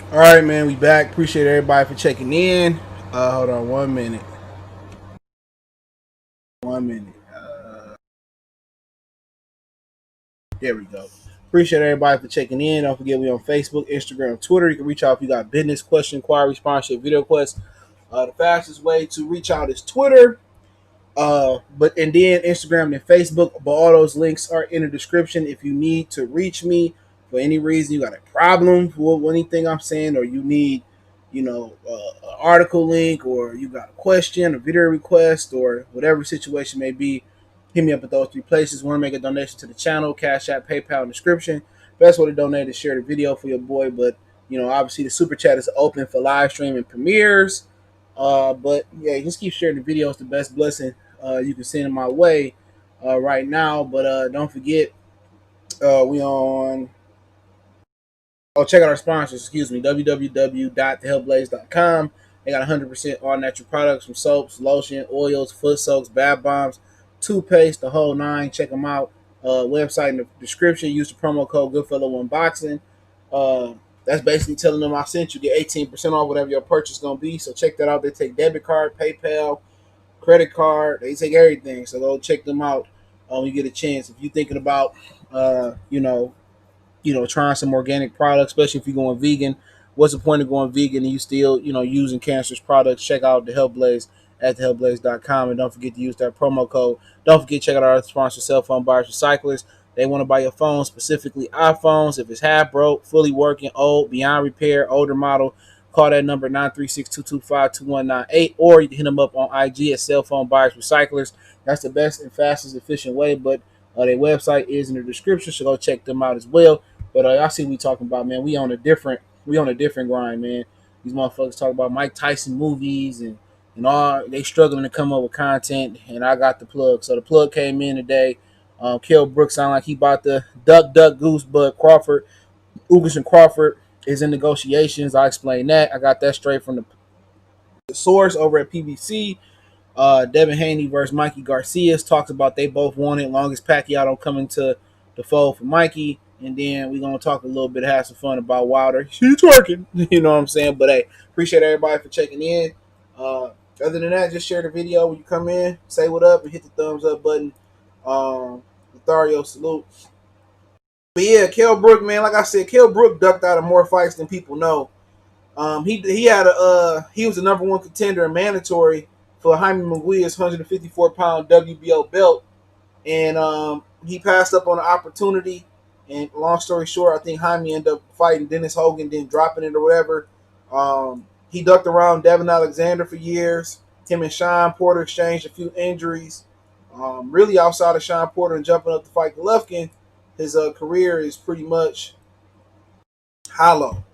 All right, man, we back. Appreciate everybody for checking in. Hold on 1 minute. 1 minute. There we go. Appreciate everybody for checking in. Don't forget we on Facebook, Instagram, Twitter. You can reach out if you got business, question, inquiry, sponsorship, video requests. The fastest way to reach out is Twitter. But and then Instagram and Facebook. But all those links are in the description. If you need to reach me for any reason, you got a problem with anything I'm saying, or you need, an article link, or you got a question, a video request, or whatever situation may be, hit me up at those three places. Want to make a donation to the channel? Cash App, PayPal, in the description. Best way to donate is share the video for your boy. But obviously the super chat is open for live stream and premieres. But yeah, just keep sharing the video. It's the best blessing you can send in my way right now. But don't forget, we on. Oh, check out our sponsors. Excuse me, www.thehellblaze.com. They got 100% all natural products from soaps, lotion, oils, foot soaks, bath bombs, toothpaste, the whole nine. Check them out. Website in the description. Use the promo code Goodfellow Unboxing. That's basically telling them I sent you. Get 18% off whatever your purchase is gonna be. So check that out. They take debit card, PayPal, credit card. They take everything. So go check them out when you get a chance. If you're thinking about, trying some organic products, especially if you're going vegan. What's the point of going vegan and you still, using cancerous products? Check out the Hellblaze at thehellblaze.com, and don't forget to use that promo code. Don't forget to check out our sponsor, Cell Phone Buyers Recyclers. They want to buy your phone, specifically iPhones. If it's half broke, fully working, old, beyond repair, older model, call that number 936-225-2198, or you can hit them up on IG at Cell Phone Buyers Recyclers. That's the best and fastest, efficient way, but their website is in the description, so go check them out as well. But y'all see what we talking about, man. We on a different grind, man. These motherfuckers talk about Mike Tyson movies and all. They struggling to come up with content, and I got the plug. So the plug came in today. Kell Brook sound like he about to duck goose, but Ugas and Crawford is in negotiations. I explained that. I got that straight from the source over at PBC. Devin Haney versus Mikey Garcia talks about they both want it. Long as Pacquiao don't come into the fold for Mikey, and then we're gonna talk a little bit, have some fun about Wilder. He's twerking, you know what I'm saying? But hey, appreciate everybody for checking in. Other than that, just share the video when you come in, say what up, and hit the thumbs up button. Lothario, salute. But yeah, Kell Brook, man, like I said, Kell Brook ducked out of more fights than people know. He was the number one contender in mandatory for Jaime Munguia's 154-pound WBO belt, and he passed up on the opportunity. And long story short, I think Jaime ended up fighting Dennis Hogan, then dropping it or whatever. He ducked around Devin Alexander for years. Him and Sean Porter exchanged a few injuries. Really, outside of Sean Porter and jumping up to fight Golovkin, his career is pretty much hollow.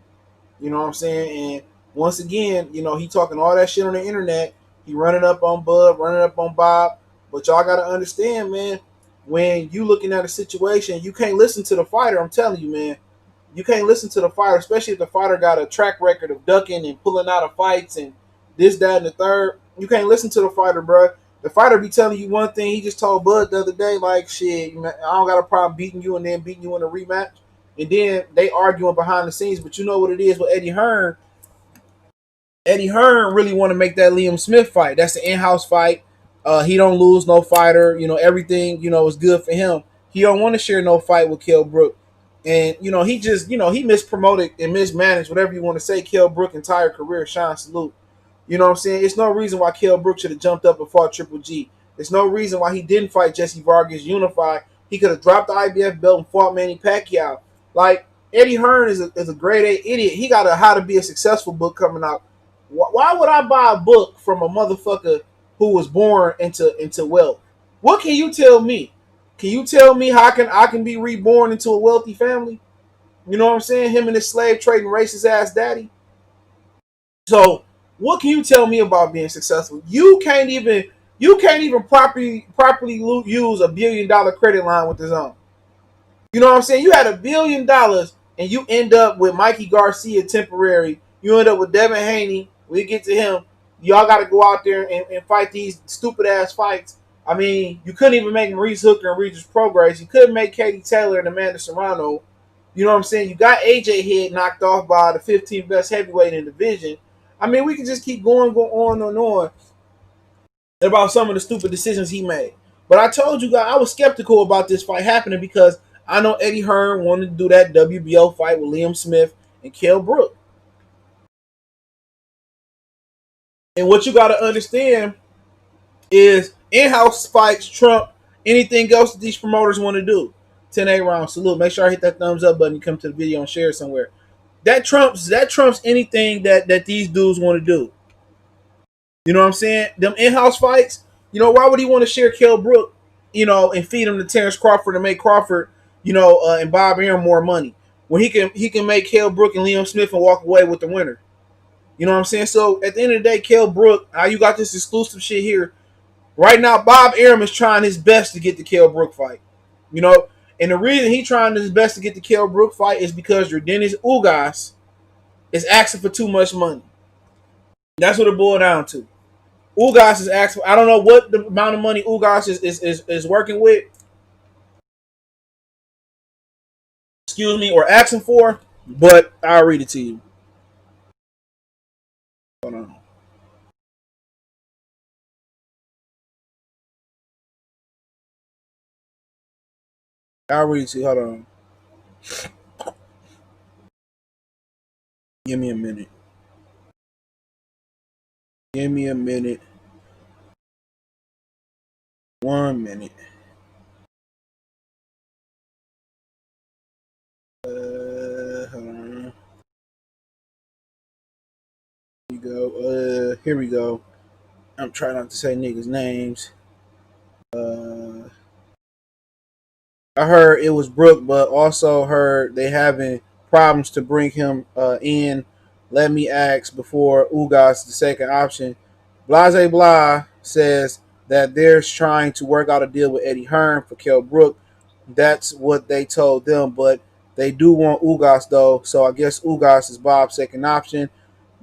You know what I'm saying? And once again, he talking all that shit on the internet. He running up on Bud, running up on Bob. But y'all got to understand, man, when you looking at a situation, you can't listen to the fighter. I'm telling you, man. You can't listen to the fighter, especially if the fighter got a track record of ducking and pulling out of fights and this, that, and the third. You can't listen to the fighter, bro. The fighter be telling you one thing. He just told Bud the other day, like, shit, I don't got a problem beating you and then beating you in a rematch. And then they arguing behind the scenes, but you know what it is with Eddie Hearn. Eddie Hearn really want to make that Liam Smith fight. That's the in-house fight. He don't lose no fighter. Everything, is good for him. He don't want to share no fight with Kell Brook. And, he just, he mispromoted and mismanaged, whatever you want to say, Kell Brook's entire career. Sean, salute. You know what I'm saying? It's no reason why Kell Brook should have jumped up and fought Triple G. There's no reason why he didn't fight Jesse Vargas unified. He could have dropped the IBF belt and fought Manny Pacquiao. Like, Eddie Hearn is a grade A idiot. He got a How to Be a Successful book coming out. Why would I buy a book from a motherfucker who was born into wealth? What can you tell me? Can you tell me how I can be reborn into a wealthy family? You know what I'm saying? Him and his slave trading racist ass daddy. So what can you tell me about being successful? You can't even properly use $1 billion credit line with his own. You know what I'm saying? You had $1 billion and you end up with Mikey Garcia temporary. You end up with Devin Haney. We get to him. Y'all got to go out there and fight these stupid ass fights. I mean, you couldn't even make Maurice Hooker and Regis Progress. You couldn't make Katie Taylor and Amanda Serrano. You know what I'm saying? You got AJ head knocked off by the 15th best heavyweight in the division. I mean, we can just keep going, go on and on about some of the stupid decisions he made. But I told you guys I was skeptical about this fight happening because I know Eddie Hearn wanted to do that WBO fight with Liam Smith and Kell Brook. And what you got to understand is in-house fights trump anything else that these promoters want to do. 10-8 round salute. Make sure I hit that thumbs up button. Come to the video and share it somewhere. That trumps anything that these dudes want to do. You know what I'm saying? Them in-house fights. You know, why would he want to share Kell Brook? You know, and feed him to Terence Crawford and make Crawford, and Bob Arum more money when he can make Kell Brook and Liam Smith and walk away with the winner. You know what I'm saying? So at the end of the day, Kell Brook, how you got this exclusive shit here? Right now, Bob Arum is trying his best to get the Kell Brook fight. You know, and the reason he's trying his best to get the Kell Brook fight is because Yordenis Ugas is asking for too much money. That's what it boiled down to. Ugas is asking. I don't know what the amount of money Ugas is working with. Excuse me, or asking for, but I'll read it to you. Hold on. I'll read it to you. Hold on. Give me a minute. Give me a minute. 1 minute. Hold on. Here we go. Here we go. I'm trying not to say niggas' names. I heard it was Brook, but also heard they having problems to bring him in. Let me ask before Ugas the second option. Blase Blah says that they're trying to work out a deal with Eddie Hearn for Kell Brook. That's what they told them, but they do want Ugas though, so I guess Ugas is Bob's second option.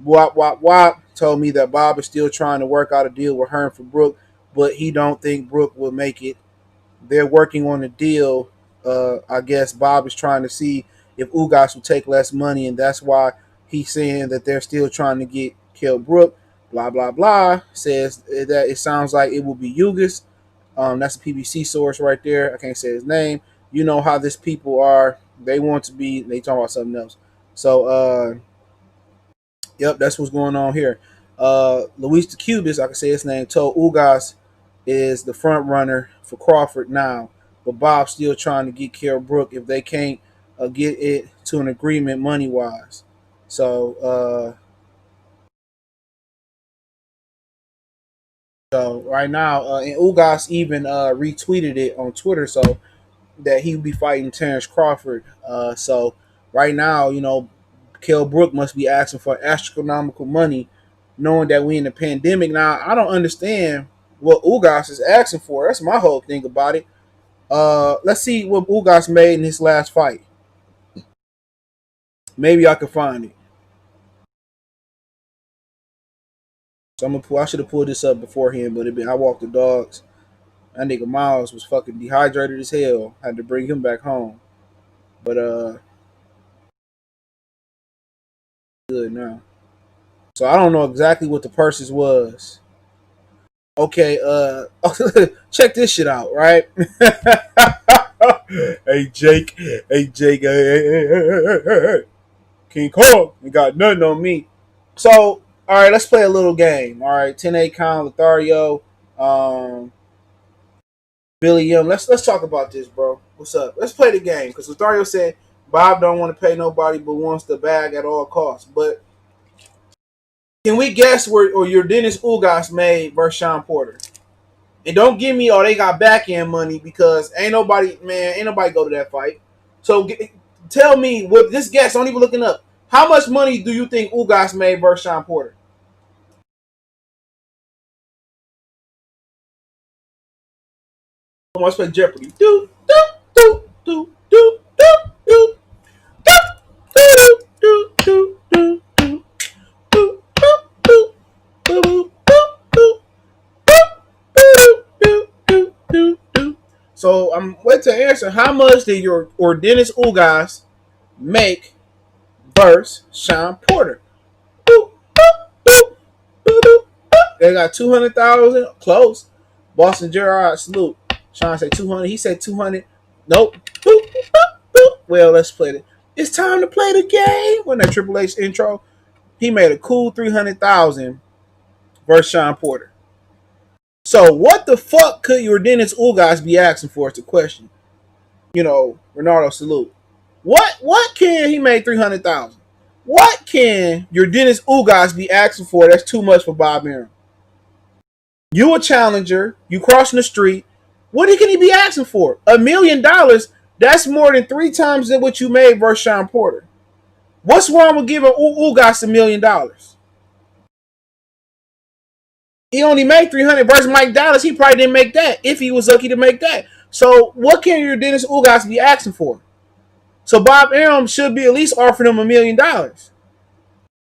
Wop Wop Wop told me that Bob is still trying to work out a deal with Hearn for Brook, but he don't think Brook will make it. They're working on a deal. I guess Bob is trying to see if Ugas will take less money, and that's why he's saying that they're still trying to get Kell Brook. Blah blah blah says that it sounds like it will be Ugas. That's a PBC source right there. I can't say his name. You know how this people are. They want to be. They talk about something else. So yep, that's what's going on here. Luis the Cubist, I can say his name, told Ugas is the front runner for Crawford now, but Bob's still trying to get Kell Brook if they can't get it to an agreement money wise. So right now, and Ugas even retweeted it on Twitter, so that he would be fighting Terence Crawford. So right now, Kell Brook must be asking for astronomical money, knowing that we in the pandemic. Now, I don't understand what Ugas is asking for. That's my whole thing about it. Let's see what Ugas made in his last fight. Maybe I can find it. So I should have pulled this up beforehand, but I walked the dogs. That nigga Miles was fucking dehydrated as hell. Had to bring him back home. But good now. So I don't know exactly what the purses was. Okay, check this shit out, right? Hey Jake, hey, King Kong, you got nothing on me. So, all right, let's play a little game. All right, 10-8 count, Lothario, Billy Young. Let's talk about this, bro. What's up? Let's play the game because Lothario said Bob don't want to pay nobody but wants the bag at all costs. But can we guess where or Yordenis Ugas made versus Sean Porter? And don't give me they got back end money because ain't nobody go to that fight. So tell me what this guess. Don't even looking up. How much money do you think Ugas made versus Sean Porter? Let's play Jeopardy. Do do do do do do do do do do do do do do do do. So I'm waiting to answer. How much did your or Dennis Ugas make versus Sean Porter? Boop, boop, boop, boop, boop, boop. They got 200,000 close. Boston Gerard salute. Sean said 200. He said 200. Nope. Boop, boop, boop. Well, let's play it. It's time to play the game. When that Triple H intro, he made a cool 300,000 versus Sean Porter. So what the fuck could Yordenis Ugas be asking for? It's a question. You know, Ronaldo salute. What can he made 300,000? What can Yordenis Ugas be asking for? That's too much for Bob Arum. You a challenger. You crossing the street. What can he be asking for? $1 million. That's more than 3 times than what you made versus Sean Porter. What's wrong with giving Ugas $1 million? He only made 300 versus Mike Dallas. He probably didn't make that if he was lucky to make that. So what can Yordenis Ugas be asking for? So Bob Arum should be at least offering him $1 million.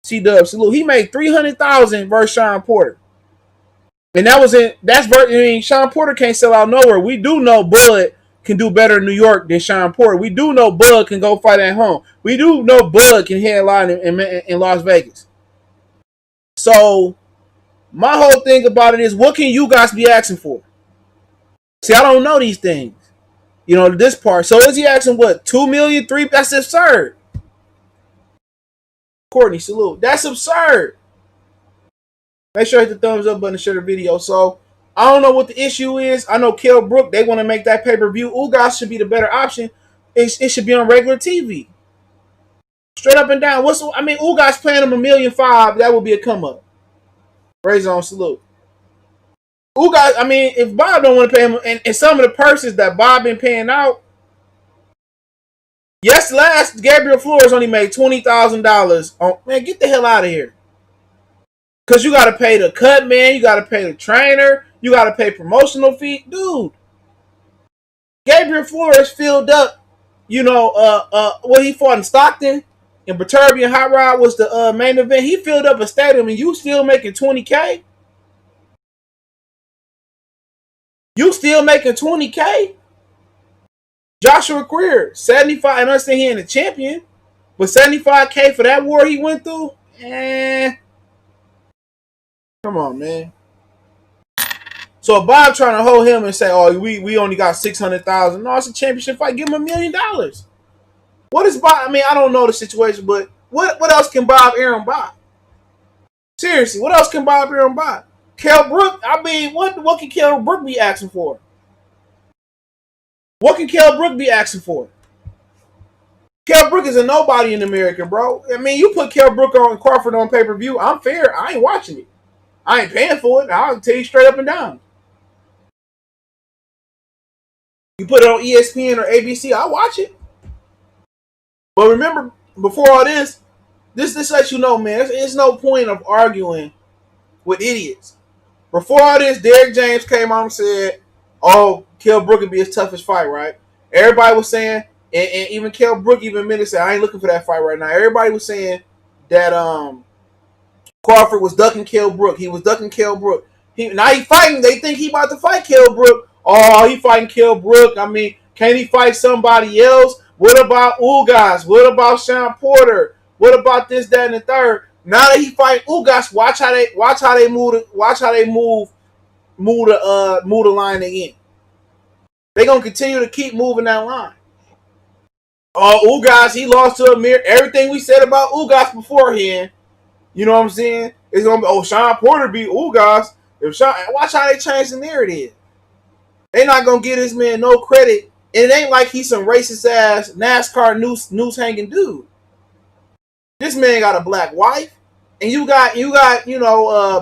C-Dub salute. He made 300,000 versus Sean Porter. And that was in Sean Porter can't sell out nowhere. We do know Bud can do better in New York than Sean Porter. We do know Bud can go fight at home. We do know Bud can headline in Las Vegas. So my whole thing about it is, what can you guys be asking for? See, I don't know these things. You know, this part. So is he asking what? 2 million, 3? That's absurd. Courtney, salute. That's absurd. Make sure you hit the thumbs up button to share the video. So I don't know what the issue is. I know Kell, Brook, they want to make that pay-per-view. Ugas should be the better option. It should be on regular TV. Straight up and down. Ugas paying him $1.5 million. That would be a come up. Raise on salute. Ugas, if Bob don't want to pay him, and some of the purses that Bob been paying out. Yes, last Gabriel Flores only made $20,000. Man, get the hell out of here. Because you got to pay the cut man, you got to pay the trainer, you got to pay promotional fee. Dude, Gabriel Flores filled up, what he fought in Stockton, and Baturbia and Hot Rod was the main event. He filled up a stadium, and you still making $20K? You still making $20K? Joshua Greer, 75, and I understand he ain't a champion, but $75K for that war he went through? Come on, man. So Bob trying to hold him and say, "Oh, we only got 600,000." No, it's a championship fight. Give him $1 million. What is Bob? I don't know the situation, but what else can Bob Arum buy? Seriously, what else can Bob Arum buy? Kell Brook. What can Kell Brook be asking for? What can Kell Brook be asking for? Kell Brook is a nobody in America, bro. You put Kell Brook on Crawford on pay-per-view. I'm fair. I ain't watching it. I ain't paying for it. I'll tell you straight up and down. You put it on ESPN or ABC, I'll watch it. But remember, before all this lets you know, man, there's no point of arguing with idiots. Before all this, Derrick James came on and said, "Oh, Kell Brook would be his toughest fight," right? Everybody was saying, and even Kell Brook even admitted, said, "I ain't looking for that fight right now." Everybody was saying that Crawford was ducking Kell Brook. He was ducking Kell Brook. Now he fighting. They think he about to fight Kell Brook. Oh, he fighting Kell Brook. Can he fight somebody else? What about Ugas? What about Sean Porter? What about this, that, and the third? Now that he fight Ugas, watch how they move the line again. They're gonna continue to keep moving that line. Oh, Ugas, he lost to Amir. Everything we said about Ugas beforehand. You know what I'm saying? It's gonna be, Sean Porter beat Ugas. Watch how they change the narrative. They're not gonna give this man no credit. And it ain't like he's some racist ass NASCAR noose hanging dude. This man got a black wife, and you got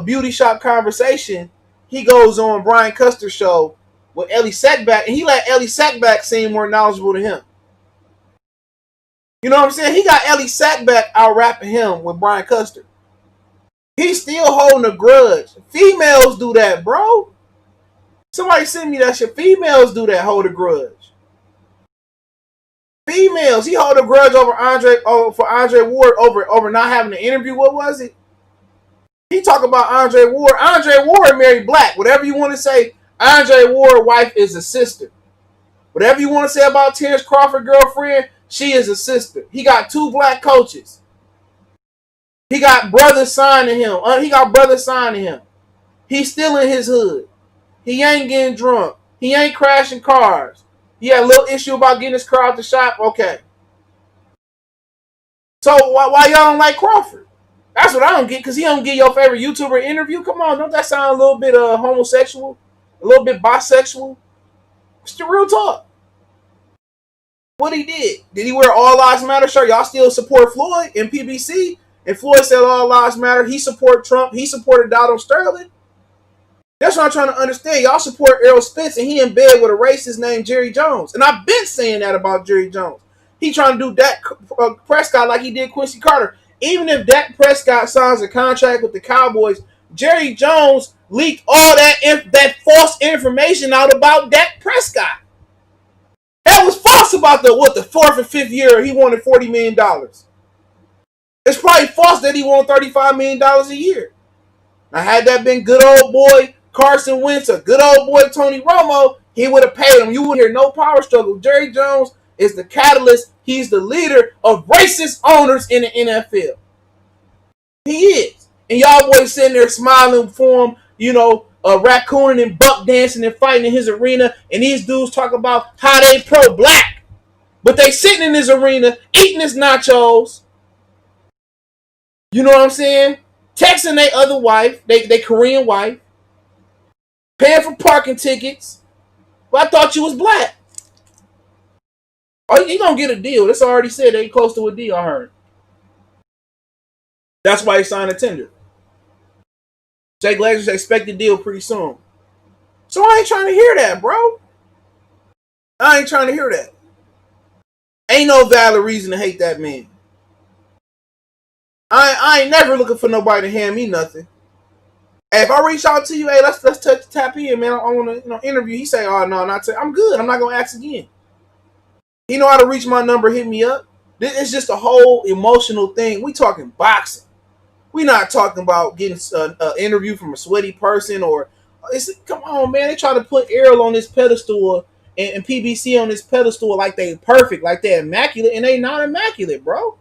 beauty shop conversation. He goes on Brian Custer's show with Ellie Sackback, and he let Ellie Sackback seem more knowledgeable than him. You know what I'm saying? He got Ellie Sackback out rapping him with Brian Custer. He's still holding a grudge. Females do that, bro. Somebody send me that shit. Females do that, hold a grudge. Females. He hold a grudge over Andre Ward over not having an interview. What was it? He talk about Andre Ward. Andre Ward married black. Whatever you want to say, Andre Ward's wife is a sister. Whatever you want to say about Terence Crawford girlfriend, She is a sister. He got 2 black coaches. He got brothers signing him. He's still in his hood. He ain't getting drunk. He ain't crashing cars. He had a little issue about getting his car out the shop. Okay. So why y'all don't like Crawford? That's what I don't get, because he don't get your favorite YouTuber interview. Come on, don't that sound a little bit homosexual? A little bit bisexual? It's the real talk. What he did? Did he wear All Lives Matter shirt? Y'all still support Floyd and PBC? And Floyd said All Lives Matter. He support Trump. He supported Donald Sterling. That's what I'm trying to understand. Y'all support Errol Spence, and he in bed with a racist named Jerry Jones. And I've been saying that about Jerry Jones. He trying to do Dak Prescott like he did Quincy Carter. Even if Dak Prescott signs a contract with the Cowboys, Jerry Jones leaked all that false information out about Dak Prescott. That was false about the 4th and 5th year he wanted $40 million. It's probably false that he won $35 million a year. Now, had that been good old boy Carson Wentz or good old boy Tony Romo, he would have paid him. You wouldn't hear no power struggle. Jerry Jones is the catalyst. He's the leader of racist owners in the NFL. He is. And y'all boys sitting there smiling for him, raccooning and buck dancing and fighting in his arena. And these dudes talk about how they pro-black. But they sitting in his arena eating his nachos. You know what I'm saying? Texting their other wife, they Korean wife. Paying for parking tickets. Well, I thought you was black. Oh, you gonna get a deal. That's already said. They close to a deal, I heard. That's why he signed a tender. Jake Glazer's expected deal pretty soon. So I ain't trying to hear that, bro. I ain't trying to hear that. Ain't no valid reason to hate that man. I ain't never looking for nobody to hand me nothing. Hey, if I reach out to you, hey, let's tap in, man. I want to interview. He say, oh no, not to. I'm good. I'm not gonna ask again. He know how to reach my number. Hit me up. It's just a whole emotional thing. We talking boxing. We not talking about getting an interview from a sweaty person or. Come on, man. They try to put Errol on this pedestal and PBC on this pedestal like they perfect, like they immaculate, and they not immaculate, bro.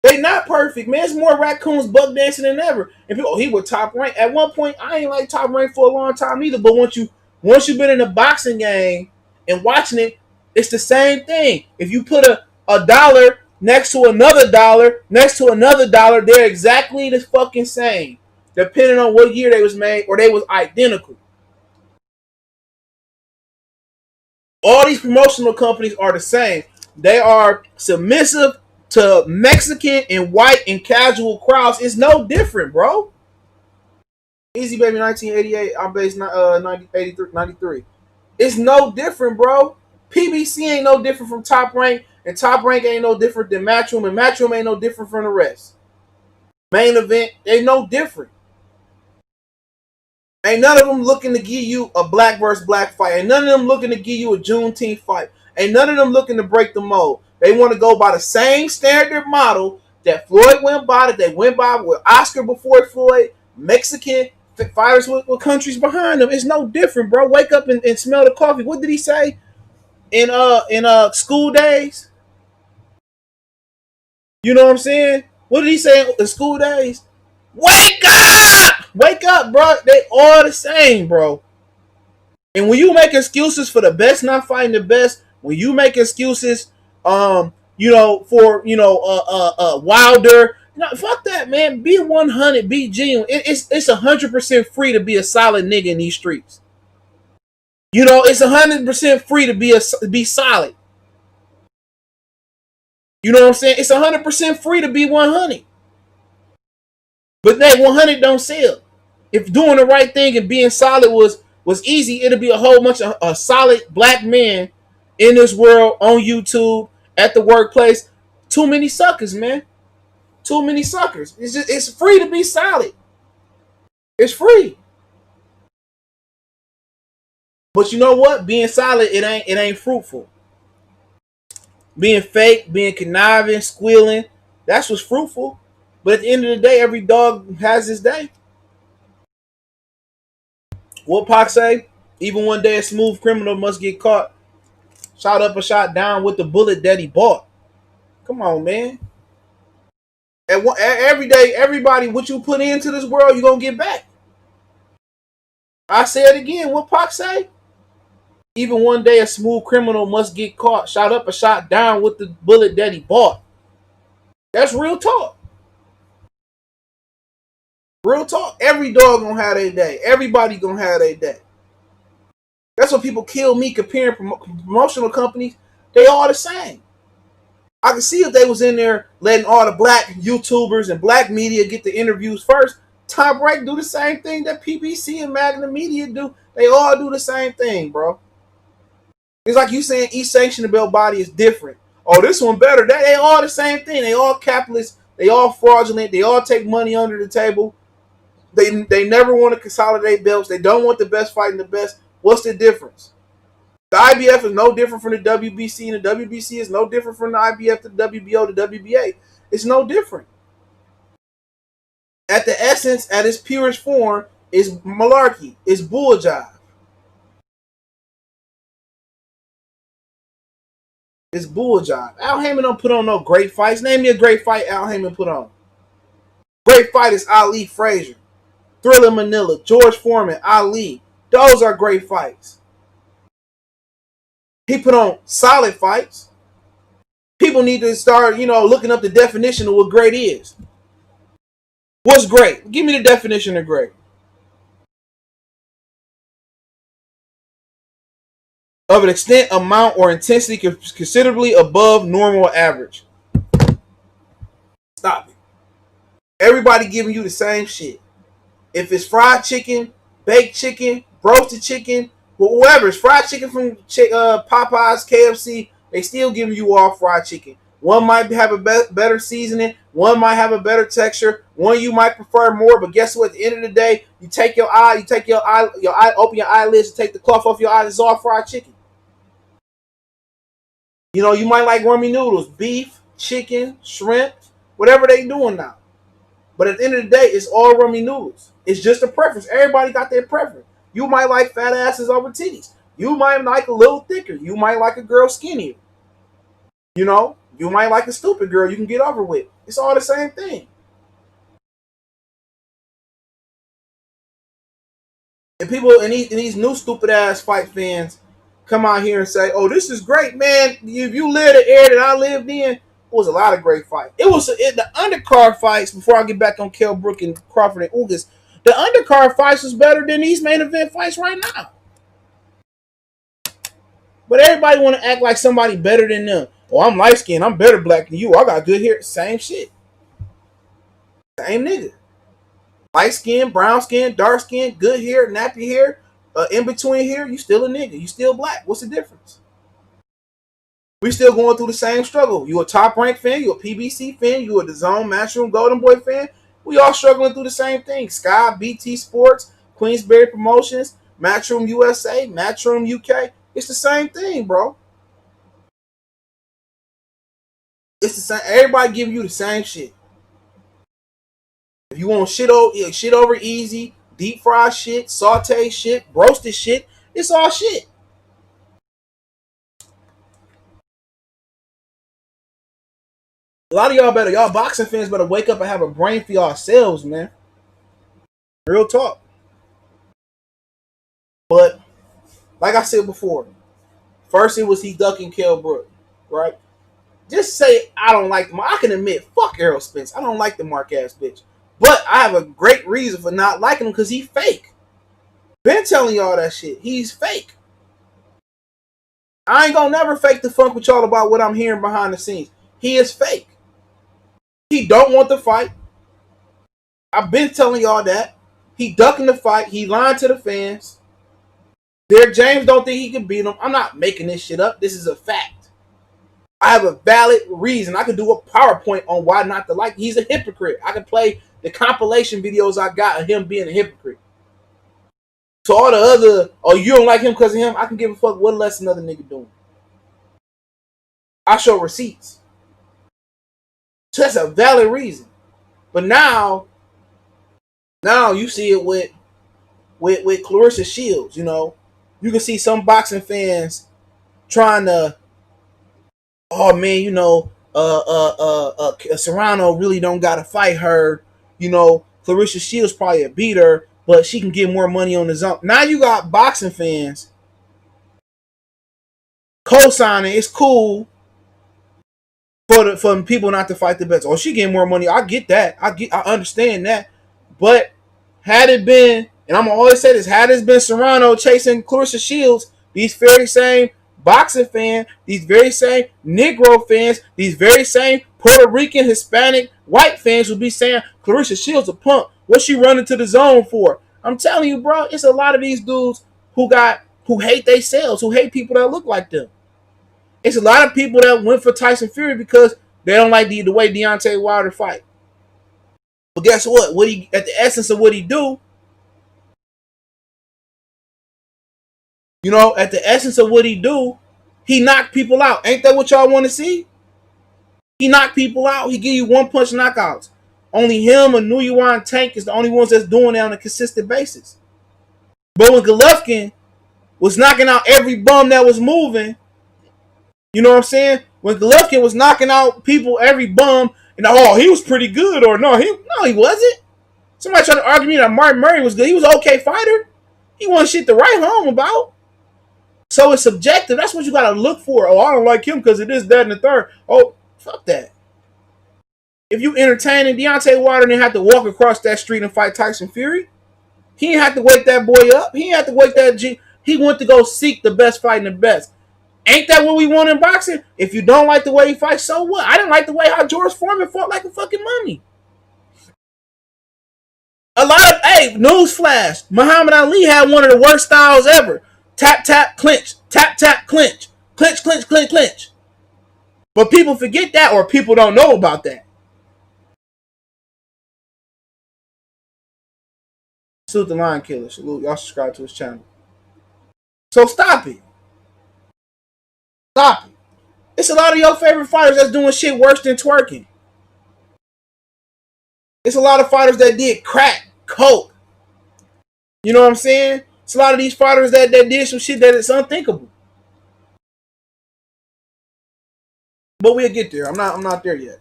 They not perfect, man. It's more raccoons buck dancing than ever. And people, he was top rank. At one point, I ain't like top rank for a long time either. But once you've been in a boxing game and watching it, it's the same thing. If you put a dollar next to another dollar, they're exactly the fucking same. Depending on what year they was made, or they was identical. All these promotional companies are the same. They are submissive to Mexican and white and casual crowds. It's no different, bro. Easy Baby 1988. I'm based 93. It's no different, bro. PBC ain't no different from Top Rank, and Top Rank ain't no different than Matchroom, and Matchroom ain't no different from the rest. Main Event ain't no different. Ain't none of them looking to give you a black versus black fight. Ain't none of them looking to give you a Juneteenth fight. Ain't none of them looking to break the mold. They want to go by the same standard model that Floyd went by, that they went by with Oscar before Floyd, Mexican fighters with countries behind them. It's no different, bro. Wake up and smell the coffee. What did he say in School Days? You know what I'm saying? What did he say in School Days? Wake up! Wake up, bro. They all the same, bro. And when you make excuses for the best not fighting the best, when you make excuses, for Wilder, fuck that, man. Be 100, be genuine. It's 100% free to be a solid nigga in these streets. It's 100% free to be solid. You know what I'm saying? It's 100% free to be 100. But that 100 don't sell. If doing the right thing and being solid was easy, it'll be a whole bunch of a solid black men in this world on YouTube, at the workplace. Too many suckers, man. Too many suckers. It's free to be solid. It's free. But you know what? Being solid, it ain't fruitful. Being fake, being conniving, squealing, that's what's fruitful. But at the end of the day, every dog has his day. What Pac say? Even one day a smooth criminal must get caught. shot up or shot down with the bullet that he bought. Come on, man. Every day, everybody, what you put into this world, you're going to get back. I say it again. What Pac say? Even one day, a smooth criminal must get caught, shot up or shot down with the bullet that he bought. That's real talk. Real talk. Every dog gonna have their day. Everybody gonna have their day. That's what people kill me comparing promotional companies. They all the same. I can see if they was in there letting all the black YouTubers and black media get the interviews first. Top Rank do the same thing that PBC and Magna Media do. They all do the same thing, bro. It's like you saying each sanctionable body is different. Oh, this one better. They all the same thing. They all capitalist. They all fraudulent. They all take money under the table. They never want to consolidate belts. They don't want the best fighting the best. What's the difference? The IBF is no different from the WBC, and the WBC is no different from the IBF, the WBO, the WBA. It's no different. At the essence, at its purest form, is malarkey. It's bull jive. It's bull jive. Al Haymon don't put on no great fights. Name me a great fight Al Haymon put on. Great fight is Ali Frazier, Thriller Manila, George Foreman, Ali. Those are great fights. He put on solid fights. People need to start, looking up the definition of what great is. What's great? Give me the definition of great. Of an extent, amount, or intensity considerably above normal average. Stop it. Everybody giving you the same shit. If it's fried chicken, baked chicken, roasted chicken, whatever, it's fried chicken from Popeyes, KFC, they still giving you all fried chicken. One might have a better seasoning. One might have a better texture. One you might prefer more, but guess what? At the end of the day, you take your eye, open your eyelids, and take the cloth off your eyes. It's all fried chicken. You might like rummy noodles, beef, chicken, shrimp, whatever they doing now. But at the end of the day, it's all rummy noodles. It's just a preference. Everybody got their preference. You might like fat asses over titties. You might like a little thicker. You might like a girl skinnier. You might like a stupid girl you can get over with. It's all the same thing. And people and these new stupid ass fight fans come out here and say, "Oh, this is great, man. If you live the era that I lived in, it was a lot of great fights. It was the undercard fights. Before I get back on Kell, Brook, and Crawford and Ugas, the undercard fights was better than these main event fights right now. But everybody want to act like somebody better than them. Oh, I'm light skinned. I'm better black than you. I got good hair. Same shit. Same nigga. Light skin, brown skin, dark skin, good hair, nappy hair, in between here, you still a nigga. You still black. What's the difference? We still going through the same struggle. You a Top Rank fan, you a PBC fan, you a DAZN, Matchroom, Golden Boy fan. We all struggling through the same thing. Sky, BT Sports, Queensberry Promotions, Matchroom USA, Matchroom UK. It's the same thing, bro. It's the same. Everybody giving you the same shit. If you want shit over easy, deep fried shit, saute shit, roasted shit, it's all shit. A lot of y'all boxing fans better wake up and have a brain for yourselves, man. Real talk. But like I said before, first it was he ducking Kell Brook, right? Just say I don't like him. I can admit, fuck Errol Spence. I don't like the mark ass bitch. But I have a great reason for not liking him because he's fake. Been telling y'all that shit. He's fake. I ain't gonna never fake the funk with y'all about what I'm hearing behind the scenes. He is fake. He don't want the fight. I've been telling y'all that. He ducking the fight. He lying to the fans. Derek James don't think he can beat him. I'm not making this shit up. This is a fact. I have a valid reason. I could do a PowerPoint on why not to like. He's a hypocrite. I can play the compilation videos I got of him being a hypocrite. So all the other, oh, you don't like him because of him, I can give a fuck what less another nigga doing. I show receipts. So that's a valid reason. But now you see it with Clarissa Shields, You can see some boxing fans trying to, oh man, Serrano really don't gotta fight her. Clarissa Shields probably a beater, but she can get more money on the zone. Now you got boxing fans co-signing. It's cool for people not to fight the best. Oh, she getting more money. I get that. I understand that. But had it been, and I'm gonna always say this, had it been Serrano chasing Clarissa Shields, these very same boxing fans, these very same Negro fans, these very same Puerto Rican, Hispanic, white fans would be saying Clarissa Shields a punk. What's she running to the zone for? I'm telling you, bro, it's a lot of these dudes who hate themselves, who hate people that look like them. It's a lot of people that went for Tyson Fury because they don't like the way Deontay Wilder fight. But guess what? At the essence of what he do, at the essence of what he do, he knocked people out. Ain't that what y'all want to see? He knocked people out. He give you one punch knockouts. Only him and Nuyuan and Tank is the only ones that's doing that on a consistent basis. But when Golovkin was knocking out every bum that was moving, you know what I'm saying? When Golovkin was knocking out people, every bum, and he was pretty good, or no, he wasn't. Somebody tried to argue me that Martin Murray was good. He was an okay fighter. He wasn't shit to write home about. So it's subjective. That's what you gotta look for. Oh, I don't like him because it is that and the third. Oh, fuck that. If you entertaining Deontay Wilder, then have to walk across that street and fight Tyson Fury. He didn't have to wake that boy up. He didn't have to wake that G. He went to go seek the best fight and the best. Ain't that what we want in boxing? If you don't like the way he fights, so what? I didn't like the way how George Foreman fought like a fucking mummy. Newsflash, Muhammad Ali had one of the worst styles ever. Tap, tap, clinch. Tap, tap, clinch. Clinch, clinch, clinch, clinch. But people forget that, or people don't know about that. Salute the Lion Killer. Salute. Y'all subscribe to his channel. So stop it. Stop it. It's a lot of your favorite fighters that's doing shit worse than twerking. It's a lot of fighters that did crack, coke. You know what I'm saying? It's a lot of these fighters that did some shit that is unthinkable. But we'll get there. I'm not there yet.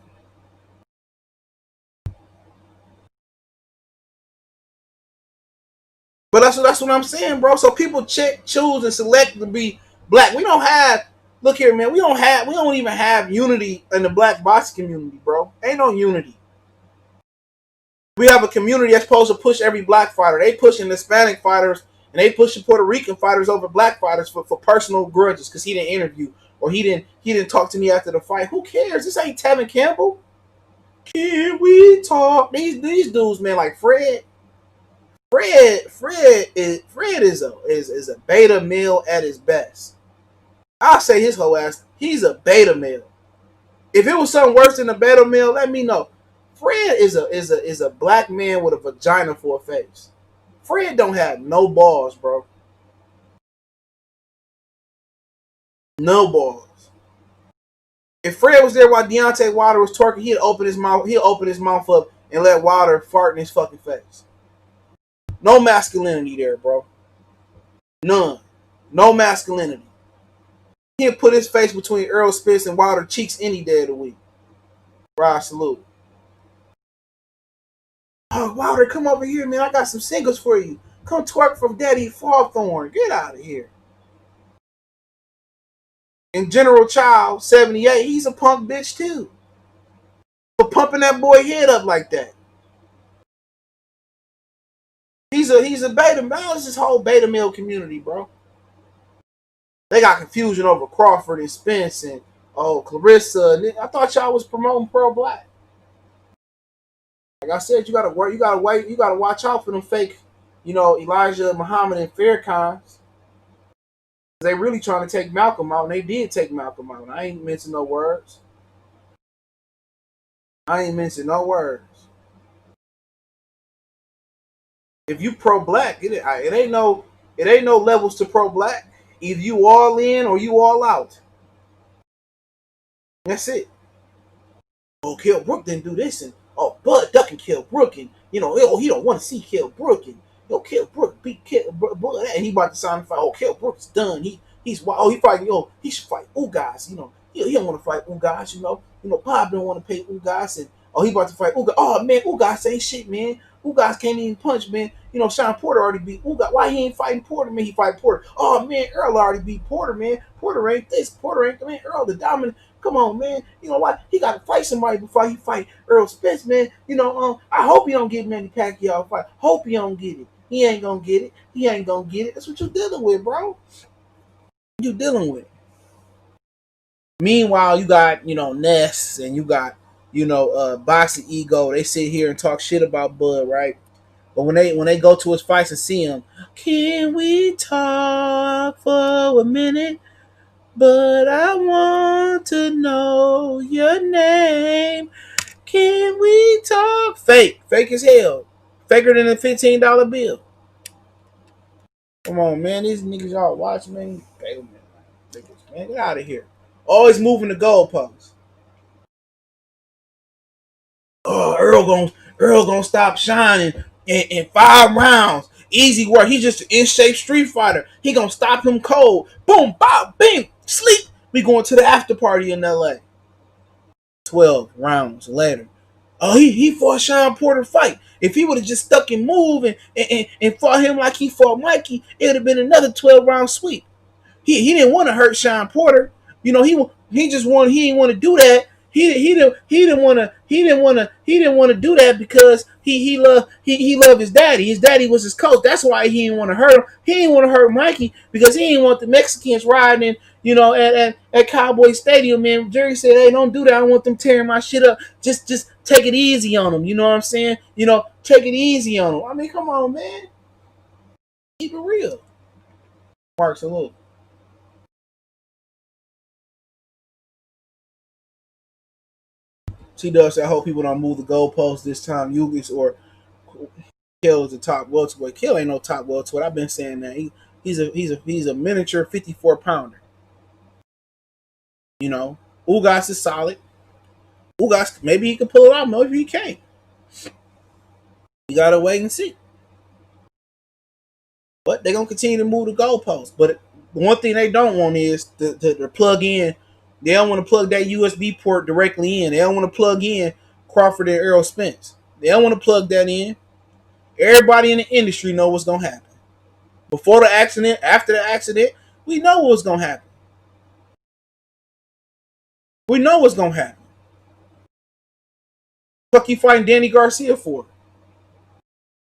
But that's what I'm saying, bro. So people choose and select to be black. We don't have. Look here, man. We don't even have unity in the black boxing community, bro. Ain't no unity. We have a community that's supposed to push every black fighter. They pushing Hispanic fighters and they pushing Puerto Rican fighters over black fighters for personal grudges because he didn't interview or he didn't talk to me after the fight. Who cares? This ain't Tevin Campbell. Can we talk? These dudes, man, like Fred is a beta male at his best. I'll say his whole ass, he's a beta male. If it was something worse than a beta male, let me know. Fred is a black man with a vagina for a face. Fred don't have no balls, bro. No balls. If Fred was there while Deontay Wilder was twerking, he'd open his mouth up and let Wilder fart in his fucking face. No masculinity there, bro. None. No masculinity. He'd put his face between Earl Spence and Wilder cheeks any day of the week. Right, salute. Oh, Wilder, come over here, man. I got some singles for you. Come twerk from Daddy Fawthorn. Get out of here. And General Child, 78, he's a punk bitch too. For pumping that boy head up like that. He's a beta male. It's this whole beta male community, bro. They got confusion over Crawford and Spence and Clarissa. I thought y'all was promoting pro-black. Like I said, you gotta watch out for them fake, Elijah Muhammad and Farrakhan's. They really trying to take Malcolm out, and they did take Malcolm out. I ain't mention no words. If you pro-black, it ain't no levels to pro-black. Either you all in or you all out. That's it. Oh, Kell Brook didn't do this, and Bud ducking Kell Brook, and he don't want to see Kell Brook, and Kell Brook beat Bud, and he about to sign the fight. Oh, Kell Brook's done. he fighting, he should fight Ugas, he don't want to fight Ugas, Bob don't want to pay Ugas, and he about to fight Ugas. Oh man, Ugas ain't shit, man. Ugas can't even punch, man. Sean Porter already beat Ugas. Why he ain't fighting Porter, man? He fight Porter. Oh man, Earl already beat Porter, man. Porter ain't this, Porter ain't, man. Earl the dominant. Come on, man. You know what? He got to fight somebody before he fight Earl Spence, man. I hope he don't get Manny Pacquiao a fight. Hope he don't get it. He ain't gonna get it. He ain't gonna get it. That's what you're dealing with, bro. You dealing with. Meanwhile, you got Ness and you got Boxing Ego. They sit here and talk shit about Bud, right? But when they go to his fights and see him, can we talk for a minute? But I want to know your name. Can we talk? Fake as hell, faker than a $15 bill. Come on, man. These niggas y'all watch, man. Man, get out of here. Always moving the goalposts. Oh, Earl gonna stop shining in 5 rounds. Easy work. He's just an in shape street fighter. He gonna stop him cold. Boom, bop, bing, sleep. We going to the after party in LA. 12 rounds later. Oh, he fought Sean Porter fight. If he would have just stuck and move and fought him like he fought Mikey, it would have been another 12-round sweep. He didn't want to hurt Sean Porter. He just wanted. He didn't want to do that. He didn't want to do that because he loved his daddy. His daddy was his coach. That's why he didn't want to hurt him. He didn't want to hurt Mikey because he didn't want the Mexicans riding at Cowboy Stadium. Man, Jerry said, "Hey, don't do that. I don't want them tearing my shit up. Just take it easy on them." You know what I'm saying? Take it easy on them. I mean, come on, man. Keep it real. Marks a little. T-Dub said, I hope people don't move the goalposts this time. Ugas or Kell is the top welterweight. Kell ain't no top welterweight. I've been saying that. He's a miniature 54-pounder. Ugas is solid. Ugas, maybe he can pull it out. Maybe he can't. You gotta wait and see. But they're gonna continue to move the goalposts. But the one thing they don't want is to plug in. They don't want to plug that USB port directly in. They don't want to plug in Crawford and Errol Spence. They don't want to plug that in. Everybody in the industry know what's gonna happen. Before the accident, after the accident, we know what's gonna happen. We know what's gonna happen. Fuck you fighting Danny Garcia for?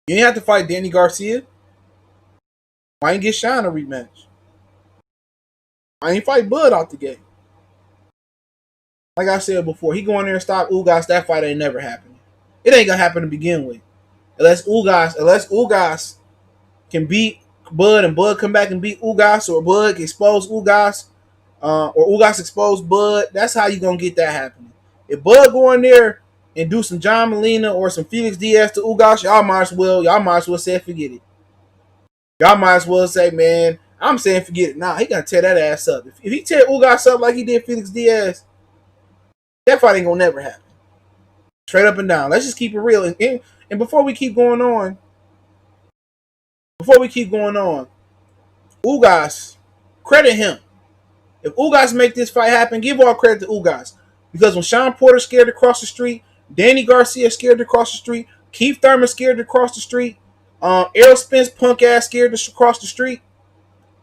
You ain't have to fight Danny Garcia. Why ain't get Sean a rematch? I ain't fight Bud out the gate. Like I said before, he go in there and stop Ugas. That fight ain't never happening. It ain't gonna happen to begin with, unless Ugas can beat Bud and Bud come back and beat Ugas, or Bud expose Ugas, or Ugas expose Bud. That's how you gonna get that happening. If Bud go in there and do some John Molina or some Felix Diaz to Ugas, y'all might as well say forget it. Y'all might as well say, man, I'm saying forget it. Nah, he gonna tear that ass up. If he tear Ugas up like he did Felix Diaz, that fight ain't gonna never happen. Straight up and down. Let's just keep it real. And before we keep going on, Ugas, credit him. If Ugas make this fight happen, give all credit to Ugas. Because when Sean Porter scared to cross the street, Danny Garcia scared to cross the street, Keith Thurman scared to cross the street, Errol Spence punk ass scared to cross the street,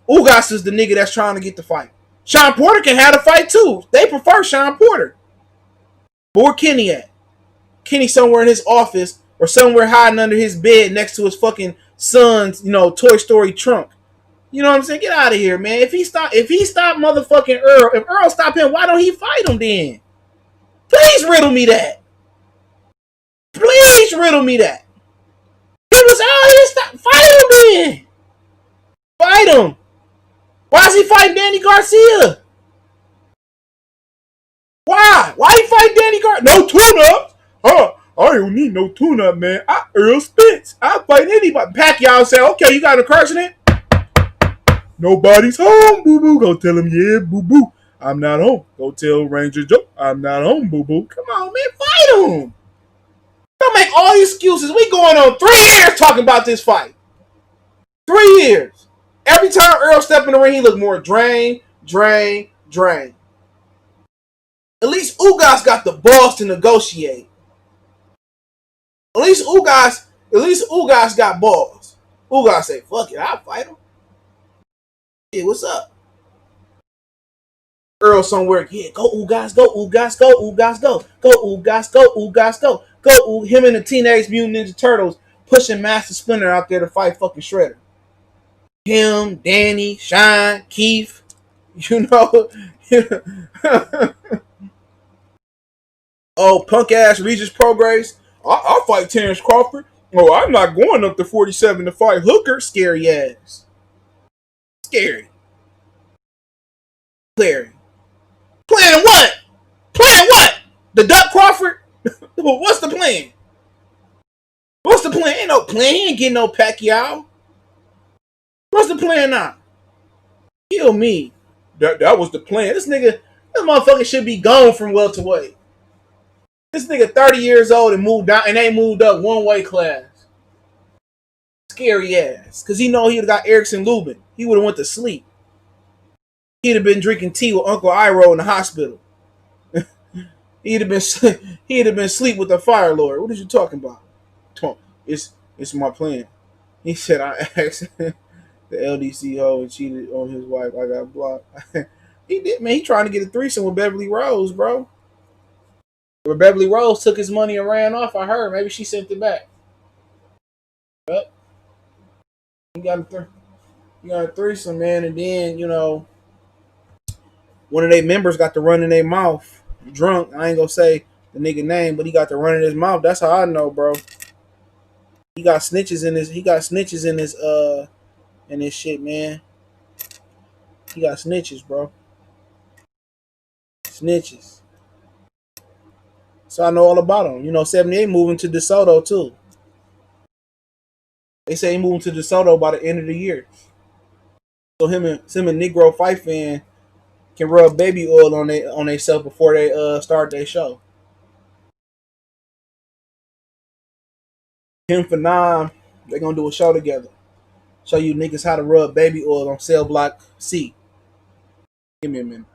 Ugas is the nigga that's trying to get the fight. Sean Porter can have the fight too. They prefer Sean Porter. But where Kenny at? Kenny somewhere in his office or somewhere hiding under his bed next to his fucking son's, Toy Story trunk. You know what I'm saying? Get out of here, man. If he stop motherfucking Earl, if Earl stop him, why don't he fight him then? Please riddle me that. Please riddle me that. He was out here, stop. Fight him then. Fight him. Why is he fighting Danny Garcia? Why? Why he fighting Danny Garcia? No tune-ups. I don't need no tune-up, man. I Earl Spence. I fight anybody. Pacquiao say, okay, you got a curse in it? Nobody's home, boo-boo. Go tell him, yeah, boo-boo. I'm not home. Go tell Ranger Joe, I'm not home, boo-boo. Come on, man. Fight him. Don't make all these excuses. We going on 3 years talking about this fight. 3 years. Every time Earl stepped in the ring, he looked more drained. At least Ugas got the balls to negotiate. At least Ugas got balls. Ugas say, "Fuck it, I'll fight him." Yeah, what's up? Earl somewhere. Yeah, go Ugas, go Ugas, go Ugas, go Ugas, go Ugas, go. Him and the Teenage Mutant Ninja Turtles pushing Master Splinter out there to fight fucking Shredder. Him, Danny, Shine, Keith. You know. Oh, punk ass Regis Progress. I'll fight Terence Crawford. Oh, I'm not going up to 47 to fight Hooker. Scary ass. Scary. Scary. Playing what? Playing what? The Duck Crawford? What's the plan? What's the plan? Ain't no plan. He ain't getting no Pacquiao. What's the plan now? Kill me. That was the plan. This motherfucker should be gone from welterweight. This nigga 30 years old and moved down and ain't moved up one weight class. Scary ass. Cause he know he would have got Erickson Lubin. He would have went to sleep. He'd have been drinking tea with Uncle Iro in the hospital. He'd have been asleep with the Fire Lord. What are you talking about? It's my plan. He said I asked the LDC hoe and cheated on his wife. I got blocked. He did, man. He trying to get a threesome with Beverly Rose, bro. Where Beverly Rose took his money and ran off. I heard. Maybe she sent it back. Yep. He got a threesome, man, and then one of their members got to run in their mouth. Drunk. I ain't gonna say the nigga name, but he got to run in his mouth. That's how I know, bro. He got snitches in his shit, man. He got snitches, bro. Snitches. So I know all about him. 78 moving to DeSoto too. They say he moving to DeSoto by the end of the year. So him and Negro Fight Fan can rub baby oil on they self before they start their show. Him for Nam, they gonna do a show together. Show you niggas how to rub baby oil on cell block C. Give me a minute.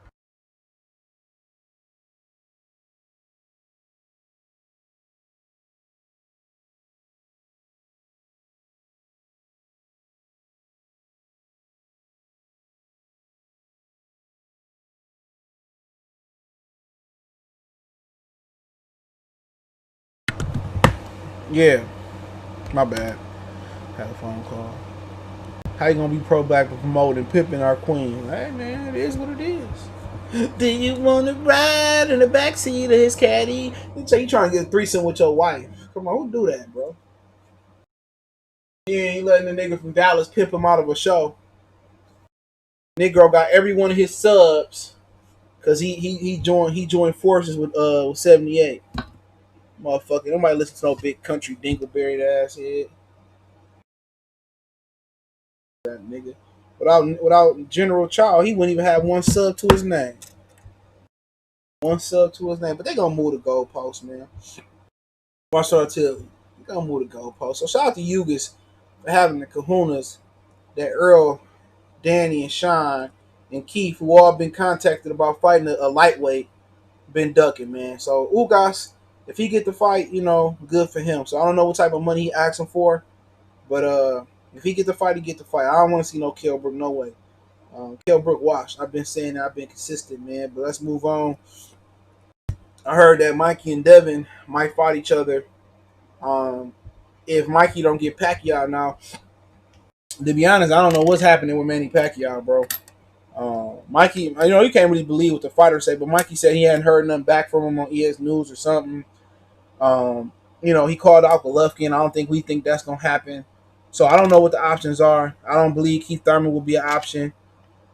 Yeah, my bad. Had a phone call. How you gonna be pro-black for promoting pimping our queen? Hey man, it is what it is. Do you want to ride in the backseat of his caddy? So you trying to get a threesome with your wife? Come on, who do that, bro? You ain't letting the nigga from Dallas pimp him out of a show. Negro got every one of his subs because he joined forces with 78. Motherfucker, nobody listen to no big country dingleberry ass head. That nigga. Without General Child, he wouldn't even have one sub to his name. One sub to his name. But they gonna move the goalpost, man. Watch what I tell you. They gonna move the goalpost. So shout out to Ugas for having the kahunas that Earl, Danny, and Sean and Keith, who all been contacted about fighting a lightweight, been ducking, man. So Ugas, if he get the fight, good for him. So I don't know what type of money he asking for, but if he get the fight, he get the fight. I don't want to see no Kell Brook, no way. Kell Brook washed. I've been saying that. I've been consistent, man. But let's move on. I heard that Mikey and Devin might fight each other. If Mikey don't get Pacquiao now, to be honest, I don't know what's happening with Manny Pacquiao, bro. Mikey, you can't really believe what the fighters say, but Mikey said he hadn't heard nothing back from him on ES News or something. He called out Golovkin. I don't think we think that's gonna happen. So I don't know what the options are. I don't believe Keith Thurman will be an option.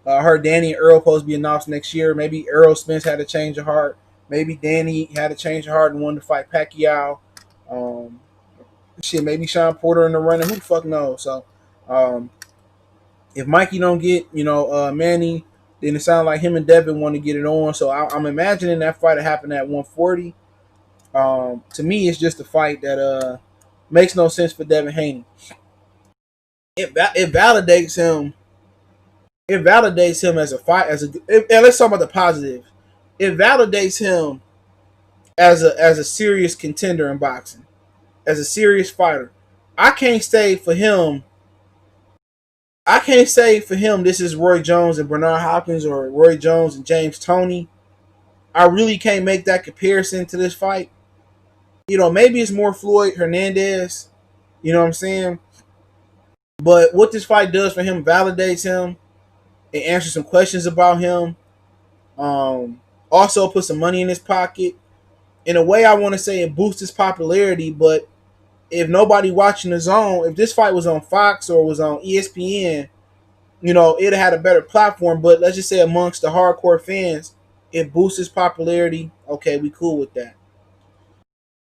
I heard Danny and Earl supposed to be announced next year. Maybe Errol Spence had a change of heart. Maybe Danny had a change of heart and wanted to fight Pacquiao. Maybe Sean Porter in the running. Who the fuck knows? So if Mikey don't get, Manny, then it sounds like him and Devin want to get it on. So I'm imagining that fight to happen at 140. To me, it's just a fight that makes no sense for Devin Haney. It validates him it validates him as a fight. And let's talk about the positive. It validates him as a serious contender in boxing, as a serious fighter. I can't say for him. I can't say for him this is Roy Jones and Bernard Hopkins or Roy Jones and James Toney. I really can't make that comparison to this fight. Maybe it's more Floyd Hernandez. You know what I'm saying? But what this fight does for him validates him. It answers some questions about him. Um, Also put some money in his pocket. In a way, I want to say it boosts his popularity. But if nobody watching the zone, if this fight was on Fox or was on ESPN, it had a better platform. But let's just say amongst the hardcore fans, it boosts his popularity. Okay, we cool with that.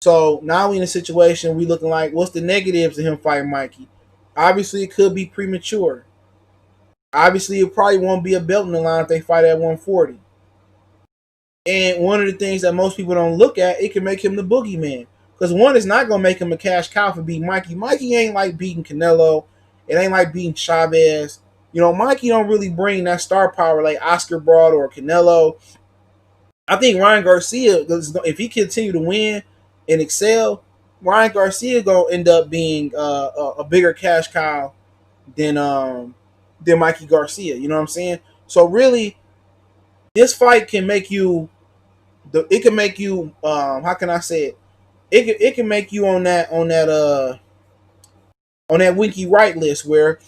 So now we in a situation we looking like what's the negatives of him fighting Mikey? Obviously, it could be premature. Obviously, it probably won't be a belt in the line if they fight at 140. And one of the things that most people don't look at, it can make him the boogeyman. Because one is not going to make him a cash cow for beating Mikey. Mikey ain't like beating Canelo. It ain't like beating Chavez. Mikey don't really bring that star power like Oscar brought or Canelo. I think Ryan Garcia, if he continue to win and excel, Ryan Garcia going to end up being a bigger cash cow than Mikey Garcia. You know what I'm saying? So really, this fight can make you. It can make you. How can I say it? It can make you on that Winky Wright list where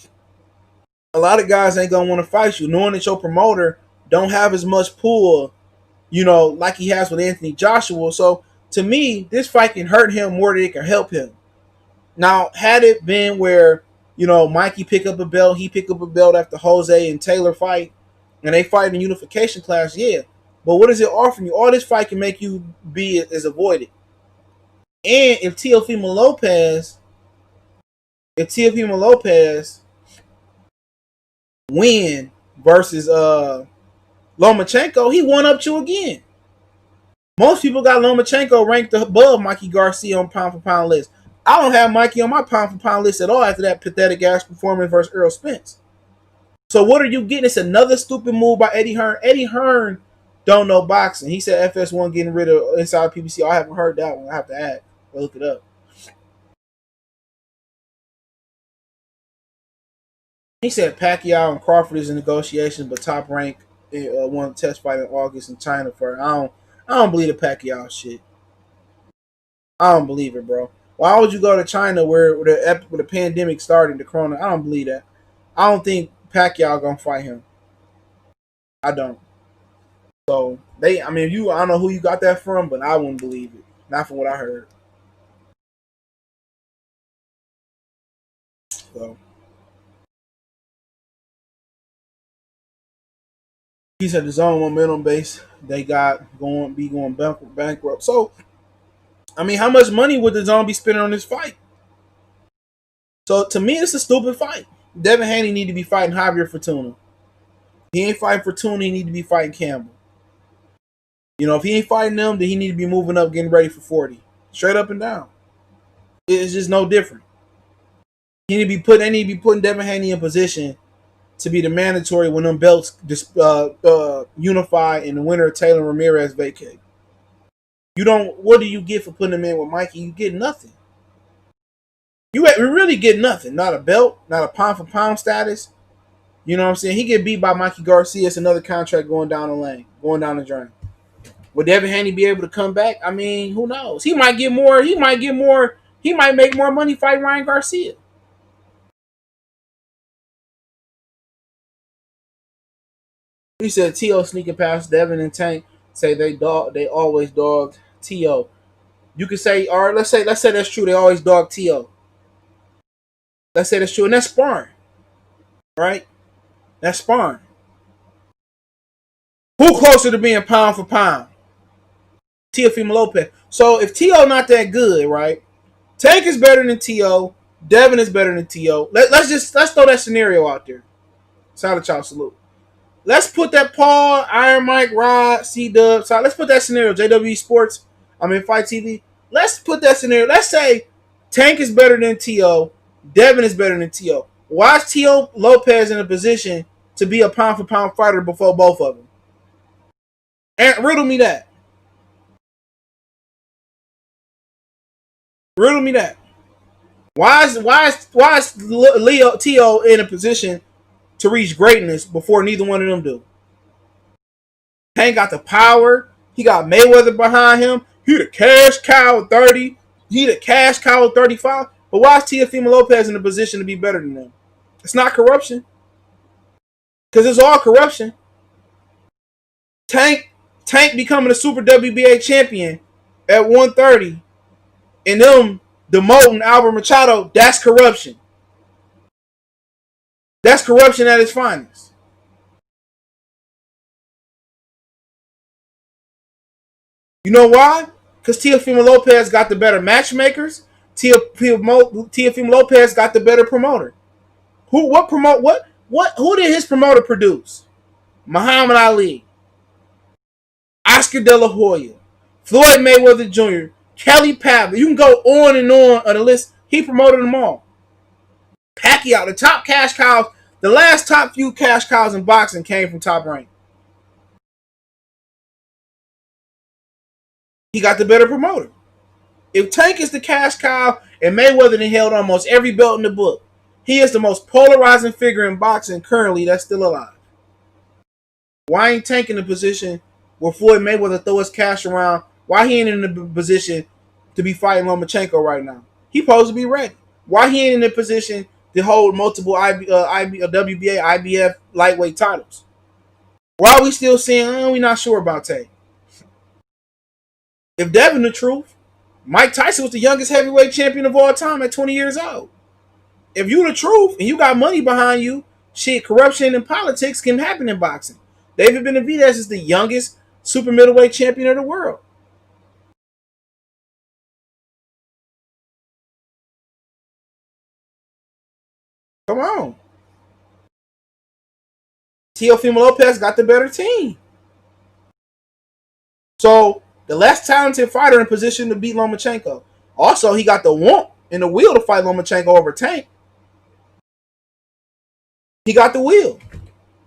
a lot of guys ain't gonna want to fight you, knowing that your promoter don't have as much pull, like he has with Anthony Joshua. So to me, this fight can hurt him more than it can help him. Now, had it been where Mikey pick up a belt, he pick up a belt after Jose and Taylor fight, and they fight in unification class, yeah. But what does it offer you? All this fight can make you be is avoided. And if Teofimo Lopez win versus Lomachenko, he won up you again. Most people got Lomachenko ranked above Mikey Garcia on pound for pound list. I don't have Mikey on my pound for pound list at all after that pathetic ass performance versus Earl Spence. So what are you getting? It's another stupid move by Eddie Hearn. Eddie Hearn don't know boxing. He said FS1 getting rid of inside PBC. I haven't heard that one. I have to add. I'll look it up. He said Pacquiao and Crawford is in negotiations, but Top Rank won a test fight in August in China for. I don't believe the Pacquiao shit. I don't believe it, bro. Why would you go to China where the pandemic started, the corona? I don't believe that. I don't think Pacquiao gonna fight him. I don't. So I don't know who you got that from, but I wouldn't believe it. Not from what I heard. So he said the zone momentum base they got going bankrupt. So how much money would the zone be spending on this fight? So to me, it's a stupid fight. Devin Haney need to be fighting Javier Fortuna. He ain't fighting Fortuna. He need to be fighting Campbell. If he ain't fighting them, then he need to be moving up, getting ready for 40. Straight up and down. It's just no different. They need to be putting Devin Haney in position to be the mandatory when them belts unify and the winner of Taylor Ramirez vacate. What do you get for putting him in with Mikey? You get nothing. You really get nothing. Not a belt, not a pound for pound status. You know what I'm saying? He get beat by Mikey Garcia. It's another contract going down the lane, going down the drain. Would Devin Haney be able to come back? Who knows? He might get more. He might make more money fighting Ryan Garcia. He said T.O. sneaking past Devin and Tank. Say they always dogged T.O. You could say, all right, let's say that's true. They always dog T.O. Let's say that's true. And that's sparring. Right? That's sparring. Who closer to being pound for pound? Teofimo Lopez. So if T.O. not that good, right? Tank is better than T.O. Devin is better than T.O. Let's throw that scenario out there. Solid chop salute. Let's put that Paul, Iron Mike, Rod, C-Dub. So let's put that scenario. JW Sports. Fight TV. Let's put that scenario. Let's say Tank is better than T.O. Devin is better than T.O. Why is T.O. Lopez in a position to be a pound for pound fighter before both of them? And riddle me that. Riddle me that. Why is Leo T.O. in a position to reach greatness before neither one of them do? Tank got the power. He got Mayweather behind him. He the cash cow at 30. He the cash cow at 35. But why is Teofimo Lopez in a position to be better than them? It's not corruption. Because it's all corruption. Tank becoming a Super WBA champion at 130 and them demoting Albert Machado, that's corruption. That's corruption at its finest. You know why? Because Teofimo Lopez got the better matchmakers. Teofimo Lopez got the better promoter. Who did his promoter produce? Muhammad Ali, Oscar De La Hoya, Floyd Mayweather Jr., Kelly Pavlik. You can go on and on the list. He promoted them all. Pacquiao, the top cash cows, the last top few cash cows in boxing came from Top Rank. He got the better promoter. If Tank is the cash cow and Mayweather then held almost every belt in the book, he is the most polarizing figure in boxing currently that's still alive. Why ain't Tank in the position where Floyd Mayweather throw his cash around? Why he ain't in the position to be fighting Lomachenko right now? He supposed to be ready. Why he ain't in the position to hold multiple WBA, IBF lightweight titles? Why are we still saying, we not sure about Tank? If Devin the truth, Mike Tyson was the youngest heavyweight champion of all time at 20 years old. If you the truth and you got money behind you, shit, corruption and politics can happen in boxing. David Benavidez is the youngest super middleweight champion of the world. Come on. Teofimo Lopez got the better team. So, the less talented fighter in position to beat Lomachenko. Also, he got the want and the will to fight Lomachenko over Tank. He got the will.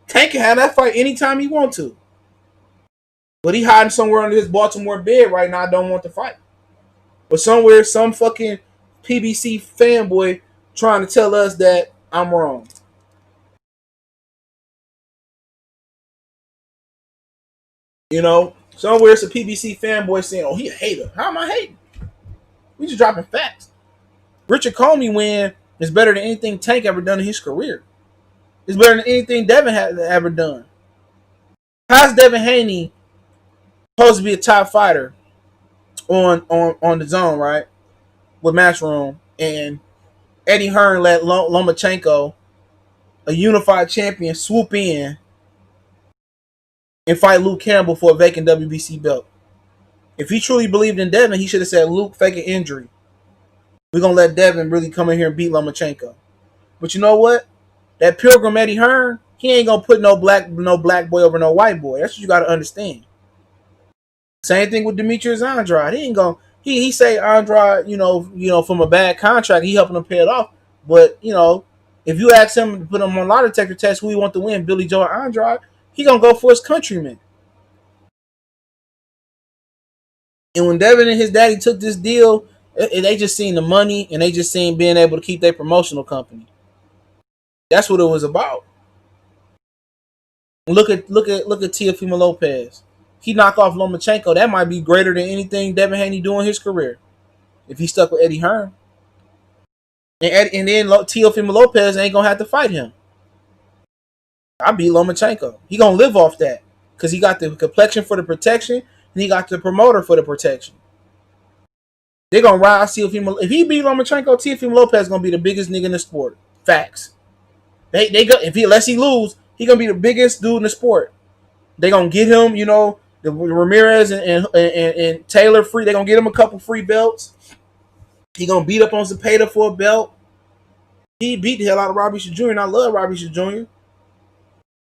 Tank can have that fight anytime he wants to. But he hiding somewhere under his Baltimore bed right now. I don't want to fight. But somewhere, some fucking PBC fanboy trying to tell us that I'm wrong. You know, somewhere it's a PBC fanboy saying, "Oh, he a hater." How am I hating? We just dropping facts. Richard Comey win is better than anything Tank ever done in his career. It's better than anything Devin had ever done. How's Devin Haney supposed to be a top fighter on the DAZN, right? With Matchroom, and Eddie Hearn let Lomachenko, a unified champion, swoop in and fight Luke Campbell for a vacant WBC belt. If he truly believed in Devin, he should have said, Luke, fake an injury. We're going to let Devin really come in here and beat Lomachenko. But you know what? That Pilgrim Eddie Hearn, he ain't going to put no black boy over no white boy. That's what you got to understand. Same thing with Demetrius Andrade. He ain't going he say Andrade, you know, from a bad contract, he helping him pay it off. But, you know, if you ask him to put him on lie detector test who he want to win, Billy Joe or Andrade, he going to go for his countrymen. And when Devin and his daddy took this deal, they just seen the money and they just seen being able to keep their promotional company. That's what it was about. Look at Teofimo Lopez. He knock off Lomachenko. That might be greater than anything Devin Haney do in his career if he stuck with Eddie Hearn. And then Teofimo Lopez ain't gonna have to fight him. I beat Lomachenko. He gonna live off that because he got the complexion for the protection and he got the promoter for the protection. They're gonna ride Teofimo. If he beat Lomachenko, Teofimo Lopez gonna be the biggest nigga in the sport. Facts. They go if he unless he lose, he gonna be the biggest dude in the sport. They gonna get him, you know, the Ramirez and Taylor free. They gonna get him a couple free belts. He gonna beat up on Zepeda for a belt. He beat the hell out of Robbie Jr. and I love Robbie Jr.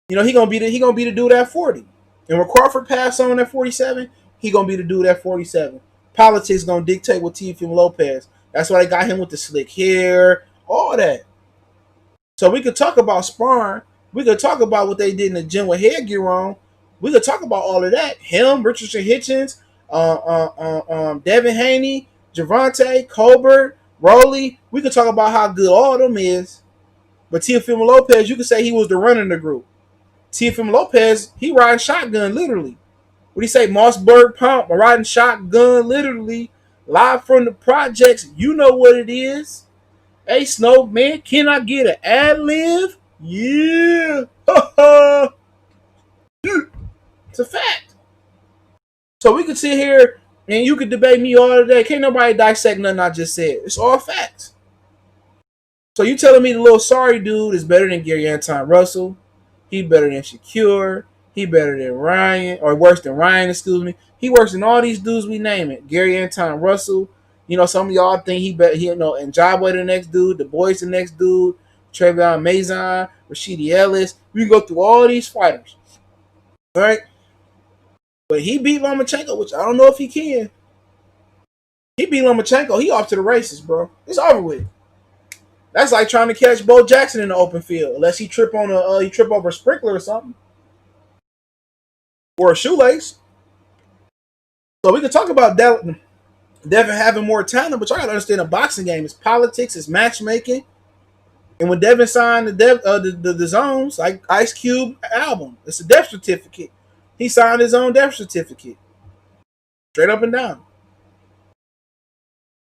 You know, he gonna be the dude at 40. And when Crawford passed on at 47, he gonna be the dude at 47. Politics gonna dictate with Teofimo Lopez. That's why they got him with the slick hair, all that. So we could talk about sparring, We could talk about what they did in the gym with headgear on. We could talk about all of that. Him, Richardson Hitchens, Devin Haney, Javante, Colbert, Rowley. We could talk about how good all of them is. But Teofimo Lopez, you could say he was the runner in the group. Teofimo Lopez, he riding shotgun literally. What do you say? Mossberg Pump, riding shotgun literally. Live from the projects. You know what it is. Hey, Snow, man, can I get an ad lib? Yeah. It's a fact. So we could sit here and you could debate me all day. Can't nobody dissect nothing I just said. It's all facts. So you telling me the little sorry dude is better than Gary Anton Russell? He better than Shakur. He better than Ryan, or worse than Ryan, excuse me. He worse than all these dudes we name it. Gary Anton Russell. You know, some of y'all think and Jabba the next dude, the boys the next dude, Travion Mazon, Rashidi Ellis. We can go through all these fighters. All right? But he beat Lomachenko, which I don't know if he can. He beat Lomachenko. He off to the races, bro. It's over with. That's like trying to catch Bo Jackson in the open field, unless he trip over a sprinkler or something, or a shoelace. So we can talk about Devin having more talent, but y'all gotta understand the boxing game is politics, it's matchmaking. And when Devin signed the zones, like Ice Cube album, it's a death certificate. He signed his own death certificate, straight up and down.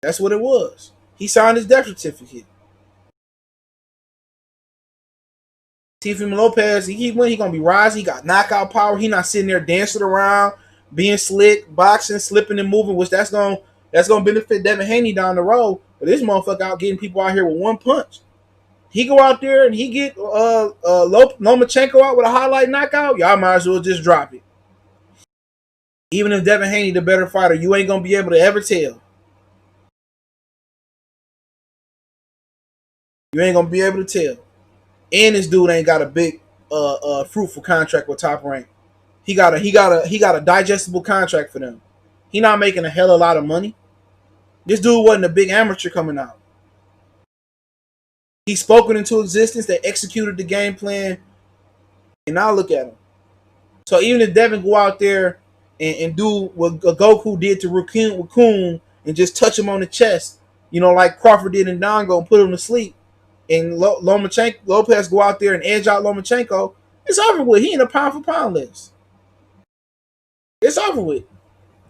That's what it was. He signed his death certificate. Teofimo Lopez, he gonna be rising. He got knockout power. He not sitting there dancing around, being slick, boxing, slipping and moving, which that's gonna benefit Devin Haney down the road. But this motherfucker out getting people out here with one punch. He go out there and he get Lomachenko out with a highlight knockout. Y'all might as well just drop it. Even if Devin Haney the better fighter, you ain't gonna be able to ever tell. You ain't gonna be able to tell. And this dude ain't got a big fruitful contract with Top Rank. He got a digestible contract for them. He not making a hell of a lot of money. This dude wasn't a big amateur coming out. He spoken into existence. They executed the game plan, and now look at him. So even if Devin go out there and do what Goku did to Raccoon and just touch him on the chest, like Crawford did in Dongo, and put him to sleep, and Lopez go out there and edge out Lomachenko, it's over with. He in a pound for pound list. It's over with.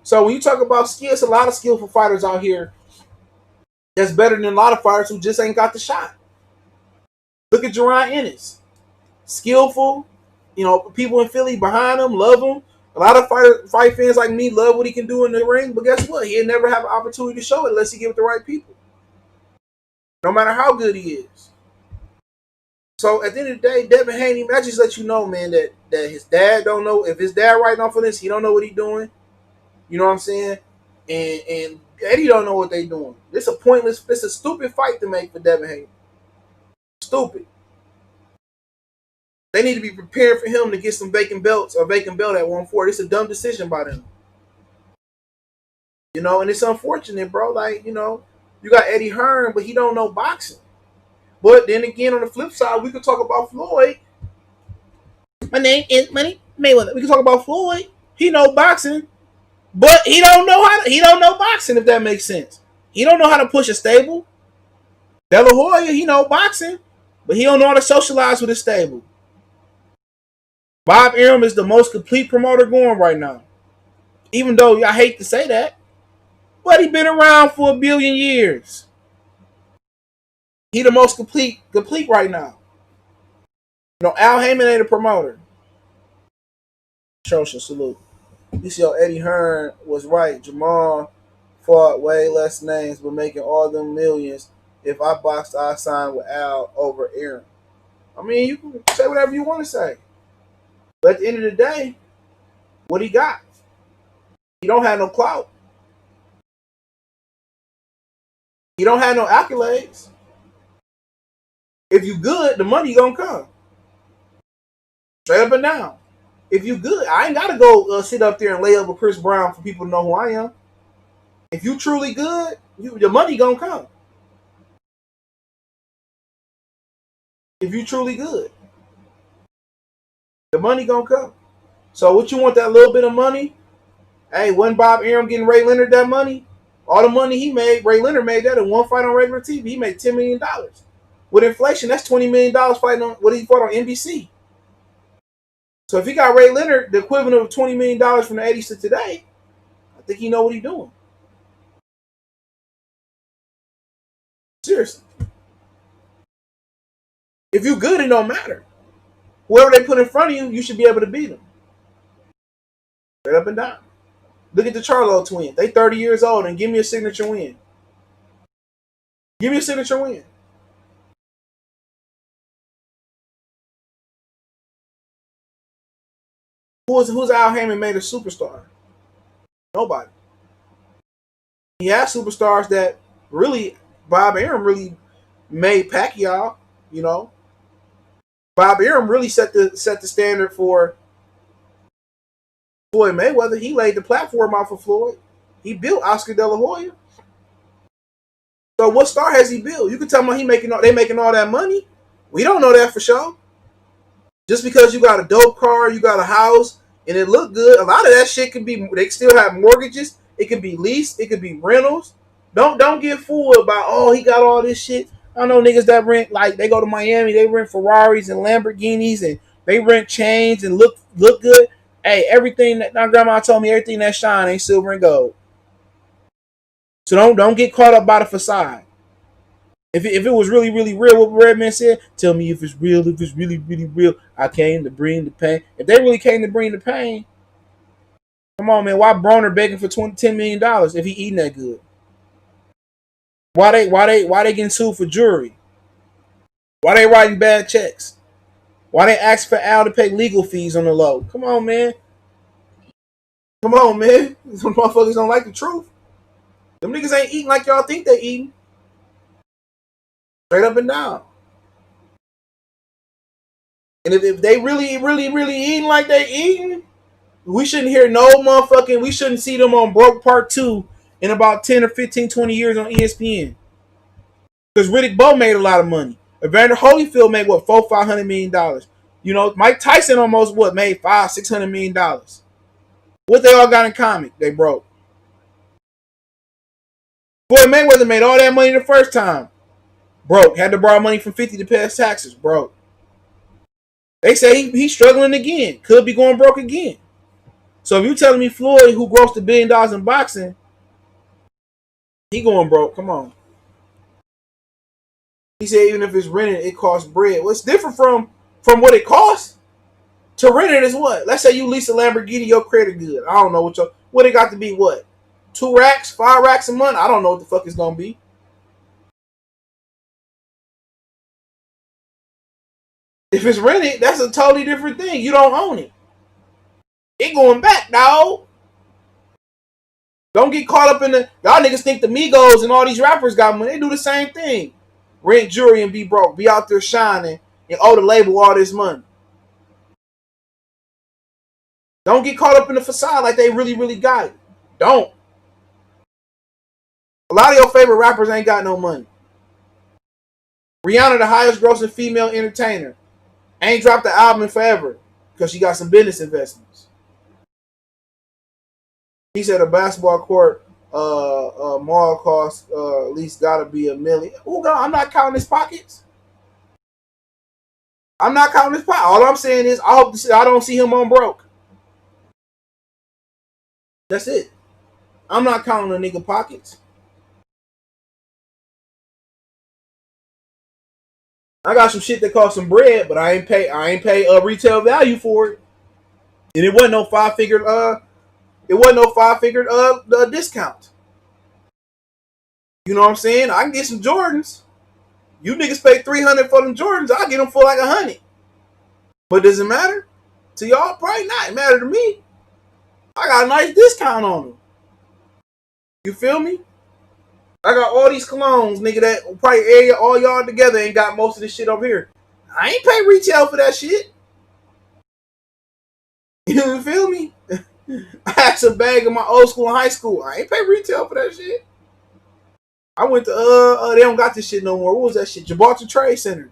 So when you talk about skill, it's a lot of skillful fighters out here that's better than a lot of fighters who just ain't got the shot. Look at Jerron Ennis. Skillful. People in Philly behind him, love him. A lot of fight fans like me love what he can do in the ring, but guess what? He'll never have an opportunity to show it unless he give it the right people. No matter how good he is. So at the end of the day, Devin Haney, I just let you know, man, that his dad don't know. If his dad writing off of this, he don't know what he's doing. You know what I'm saying? And Eddie don't know what they doing. It's a stupid fight to make for Devin Haney. Stupid. They need to be prepared for him to get some vacant belts or vacant belt at 140. It's a dumb decision by them. And it's unfortunate, bro. Like, you got Eddie Hearn, but he don't know boxing. But then again, on the flip side, we could talk about Floyd. My name is Money Mayweather. We can talk about Floyd. He know boxing, but he don't know boxing, if that makes sense. He don't know how to push a stable. De La Hoya, he know boxing, but he don't know how to socialize with a stable. Bob Arum is the most complete promoter going right now. Even though I hate to say that, but he been around for a billion years. He the most complete right now. Al Heyman ain't a promoter. Social salute. You see how Eddie Hearn was right. Jamal fought way less names, but making all them millions. If I boxed, I signed with Al over Aaron. I mean, you can say whatever you want to say. But at the end of the day, what he got? He don't have no clout. He don't have no accolades. If you good, the money gonna come. Straight up and down. If you good, I ain't gotta go sit up there and lay up with Chris Brown for people to know who I am. If you truly good, the money gonna come. If you truly good. The money gonna come. So what you want that little bit of money? Hey, wasn't Bob Arum getting Ray Leonard that money? All the money he made, Ray Leonard made that in one fight on regular TV. He made $10 million. With inflation, that's $20 million fighting on what he fought on NBC. So if he got Ray Leonard, the equivalent of $20 million from the 80s to today, I think he know what he's doing. Seriously. If you're good, it don't matter. Whoever they put in front of you, you should be able to beat them. Straight up and down. Look at the Charlo twins. They 30 years old and give me a signature win. Give me a signature win. Who's Al Heyman made a superstar? Nobody. He has superstars that really Bob Arum really made Pacquiao. You know, Bob Arum really set the standard for Floyd Mayweather. He laid the platform out for Floyd. He built Oscar De La Hoya. So what star has he built? You can tell me they making all that money. We don't know that for sure. Just because you got a dope car, you got a house, and it look good, a lot of that shit can be. They still have mortgages. It can be leased. It could be rentals. Don't get fooled about he got all this shit. I know niggas that rent, like, they go to Miami, they rent Ferraris and Lamborghinis, and they rent chains and look good. Hey, everything that my grandma told me, everything that shine ain't silver and gold. So don't get caught up by the facade. If it was really, really real, what Redman said, tell me if it's real, if it's really, really real. I came to bring the pain. If they really came to bring the pain, come on, man. Why Broner begging for $10 million if he eating that good? Why they getting sued for jewelry? Why they writing bad checks? Why they ask for Al to pay legal fees on the low? Come on, man. Come on, man. Some motherfuckers don't like the truth. Them niggas ain't eating like y'all think they eating. Straight up and down. And if they really, really, really eating like they eating, we shouldn't hear no motherfucking, we shouldn't see them on Broke Part 2 in about 10 or 15, 20 years on ESPN. Because Riddick Bowe made a lot of money. Evander Holyfield made what, $500 million. You know, Mike Tyson almost made $600 million. What they all got in common? They broke. Floyd Mayweather made all that money the first time. Broke. Had to borrow money from 50 to pay his taxes. Broke. They say he's struggling again. Could be going broke again. So if you telling me Floyd, who grossed $1 billion in boxing, he going broke. Come on. He said even if it's rented, it costs bread. What's different from what it costs? To rent it is what? Let's say you lease a Lamborghini, your credit good. I don't know what it got to be. What? 2 racks, 5 racks a month? I don't know what the fuck it's gonna be. If it's rented, that's a totally different thing. You don't own it. It going back, dog. Don't get caught up in y'all niggas think the Migos and all these rappers got money. They do the same thing. Rent jewelry and be broke. Be out there shining and owe the label all this money. Don't get caught up in the facade like they really, really got it. Don't. A lot of your favorite rappers ain't got no money. Rihanna, the highest grossing female entertainer, ain't dropped the album in forever because she got some business investments. He said a basketball court mall cost at least gotta be $1 million. I'm not counting his pockets. I'm not counting his pockets. All I'm saying is I hope I don't see him on broke. That's it. I'm not counting the nigga pockets. I got some shit that cost some bread, but I ain't pay retail value for it. And it wasn't no five-figured discount. You know what I'm saying? I can get some Jordans. You niggas pay $300 for them Jordans, I'll get them for like $100. But does it matter? To y'all, probably not. It matter to me. I got a nice discount on them. You feel me? I got all these colognes, nigga, that probably all y'all together ain't got most of this shit over here. I ain't pay retail for that shit. You feel me? I had some bag in my old school and high school. I ain't pay retail for that shit. I went to they don't got this shit no more. What was that shit? Gibraltar Trade Center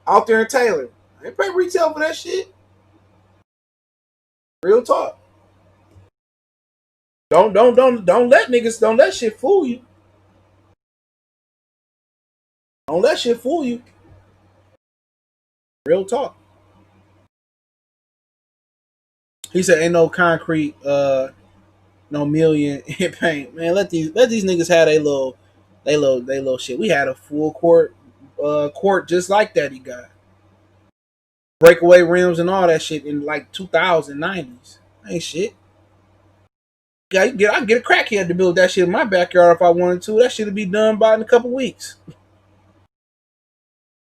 out there in Taylor. I ain't pay retail for that shit. Real talk. Don't let niggas don't let shit fool you. Don't let shit fool you. Real talk. He said ain't no concrete no million in paint. Man, let these niggas have they little shit. We had a full court just like that he got. Breakaway rims and all that shit in like 2090s. Ain't shit. Yeah, I get a crackhead to build that shit in my backyard if I wanted to. That shit'd be done by in a couple weeks.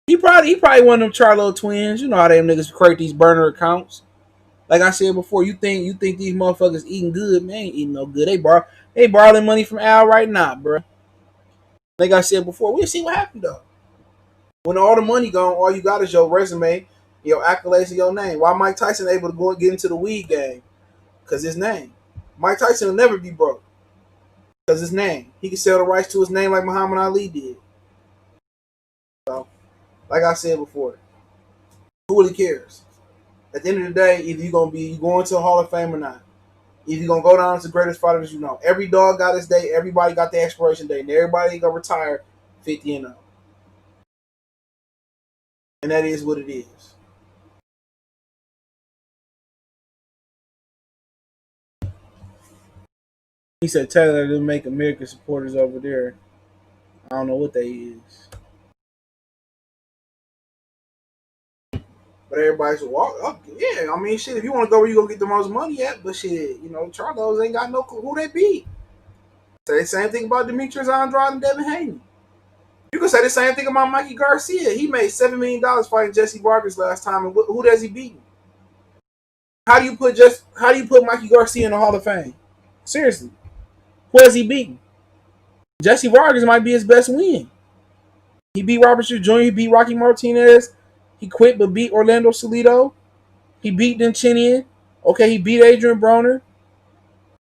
He probably one of them Charlo twins. You know how them niggas create these burner accounts. Like I said before, you think these motherfuckers eating good? Man, ain't eating no good. They borrowing money from Al right now, bro. Like I said before, we'll see what happened though. When all the money gone, all you got is your resume, your accolades, and your name. Why Mike Tyson able to go and get into the weed game? Because his name. Mike Tyson will never be broke. Because his name. He can sell the rights to his name like Muhammad Ali did. So, like I said before, who really cares? At the end of the day, either you going to the Hall of Fame or not. Either you're gonna go down as the greatest fighters you know. Every dog got his day, everybody got their expiration date, and everybody ain't gonna retire 50 and 0. And that is what it is. He said Taylor didn't make American supporters over there. I don't know what they is. But everybody's walk up. Yeah, I mean, shit, if you want to go where you gonna get the most money at, but shit, Charlos ain't got no clue who they be. Say the same thing about Demetrius Andrade and Devin Haney. You can say the same thing about Mikey Garcia. He made $7 million fighting Jesse Vargas last time, and who does he beat? How do you put Mikey Garcia in the Hall of Fame? Seriously, who has he beaten? Jesse Vargas might be his best win. He beat Robert Shue Jr. He beat Rocky Martinez. He quit but beat Orlando Salido. He beat Denchinian. Okay, he beat Adrian Broner.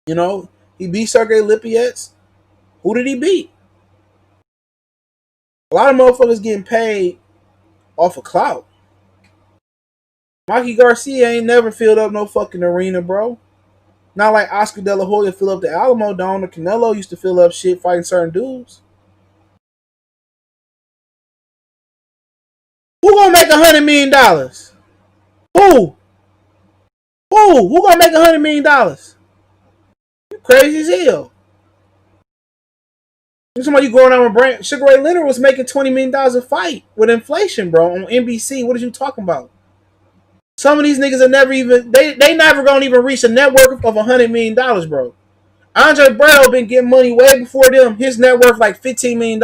He beat Sergey Lipietz. Who did he beat? A lot of motherfuckers getting paid off of clout. Mikey Garcia ain't never filled up no fucking arena, bro. Not like Oscar De La Hoya fill up the Alamo Dome or Canelo used to fill up shit fighting certain dudes. Who gonna make $100 million? Who? Who gonna make $100 million? You crazy as hell. Somebody you going on with brand. Sugar Ray Leonard was making $20 million a fight with inflation, bro, on NBC. What are you talking about? Some of these niggas are never even they never gonna even reach a net worth of $100 million, bro. Andre Braille been getting money way before them. His net worth like $15 million.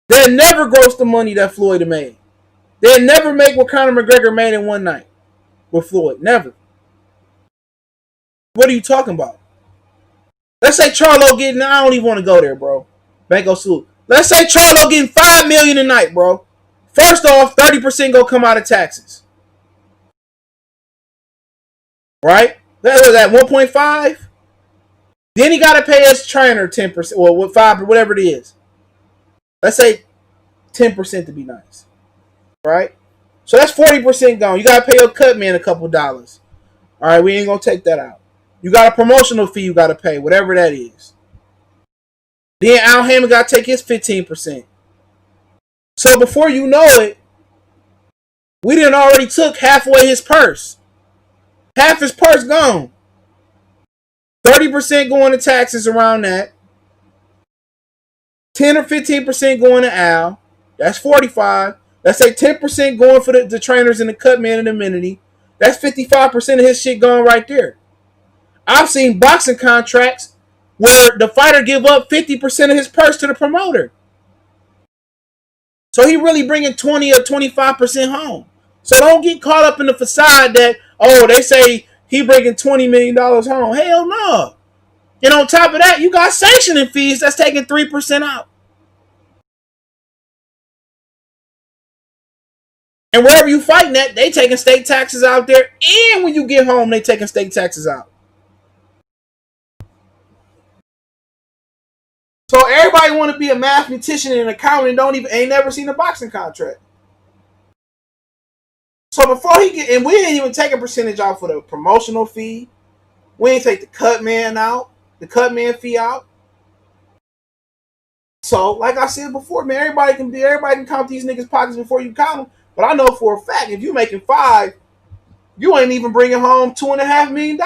They'll never gross the money that Floyd made. They'll never make what Conor McGregor made in one night with Floyd. Never. What are you talking about? Let's say Charlo getting. I don't even want to go there, bro. Banco salute. Let's say Charlo getting $5 million a night, bro. First off, 30% gonna come out of taxes, right? That was at 1.5. Then he gotta pay his trainer 10%, or what 5, whatever it is. Let's say 10% to be nice, right? So that's 40% gone. You gotta pay your cut man a couple dollars. All right, we ain't gonna take that out. You got a promotional fee you gotta pay, whatever that is. Then Al Hammond gotta take his 15%. So before you know it, we didn't already took halfway his purse. Half his purse gone. 30% going to taxes around that. 10 or 15% going to Al. That's 45. Let's say 10% going for the trainers and the cut man and amenity. That's 55% of his shit gone right there. I've seen boxing contracts where the fighter give up 50% of his purse to the promoter. So he really bringing 20 or 25% home. So don't get caught up in the facade that, oh, they say he bringing $20 million home. Hell no. And on top of that, you got sanctioning fees that's taking 3% out. And wherever you fighting at, they taking state taxes out there. And when you get home, they taking state taxes out. So everybody want to be a mathematician and an accountant and ain't never seen a boxing contract. So before he get, and we didn't even take a percentage off for the promotional fee. We didn't take the cut man out, the cut man fee out. So, like I said before, man, everybody can count these niggas' pockets before you count them. But I know for a fact, if you making $5, you ain't even bringing home $2.5 million.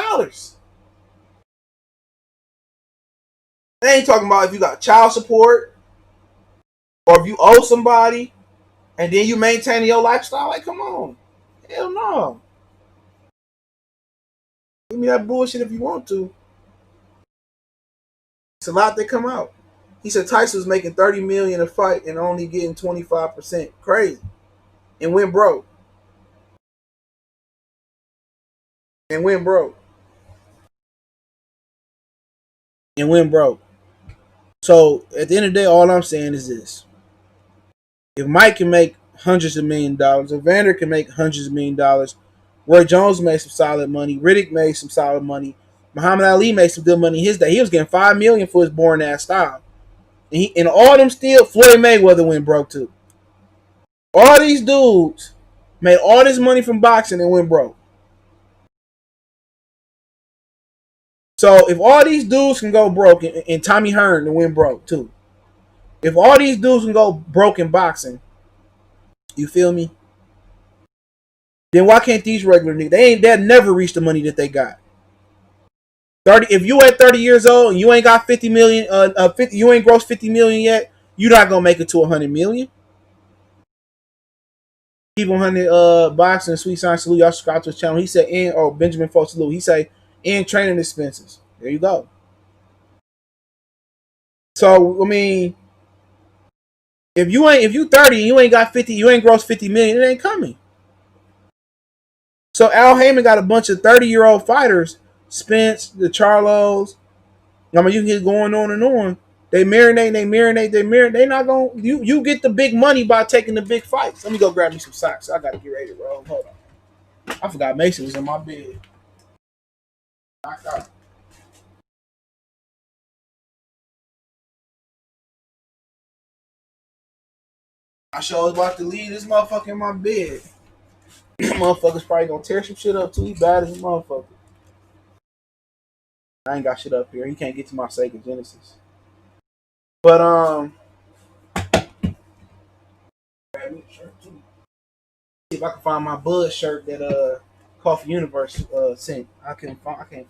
They ain't talking about if you got child support or if you owe somebody and then you maintaining your lifestyle. Like, come on, hell no. Give me that bullshit if you want to. It's a lot that come out. He said Tyson was making $30 million a fight and only getting 25%. Crazy. And went broke. And went broke. And went broke. So at the end of the day, all I'm saying is this: if Mike can make hundreds of $1,000,000, if Vander can make hundreds of $1,000,000, Roy Jones made some solid money, Riddick made some solid money, Muhammad Ali made some good money his day. He was getting $5 million for his boring ass style. And all them still, Floyd Mayweather went broke too. All these dudes made all this money from boxing and went broke. So if all these dudes can go broke, and Tommy Hearn and went broke too. If all these dudes can go broke in boxing, you feel me? Then why can't these regular niggas? They'll never reach the money that they got. 30. If you at 30 years old and you ain't got 50 million, 50, you ain't grossed 50 million yet, you're not gonna make it to 100 million. Keep 100 boxing, sweet sign salute. Y'all subscribe to his channel. He said, and Benjamin Folks salute. He say, and training expenses. There you go. So I mean, if you 30 and you ain't got 50, you ain't grossed 50 million, it ain't coming. So Al Heyman got a bunch of 30-year-old fighters, Spence, the Charlos. I mean, you can get going on and on. They marinate. They not going. You get the big money by taking the big fights. Let me go grab me some socks. I gotta get ready to roll. Hold on. I forgot Mason was in my bed. I sure was about to leave this motherfucker in my bed. Motherfucker's probably gonna tear some shit up too. He bad as a motherfucker. I ain't got shit up here. He can't get to my Sega Genesis. But see if I can find my Bud shirt that Coffee Universe sent. I can't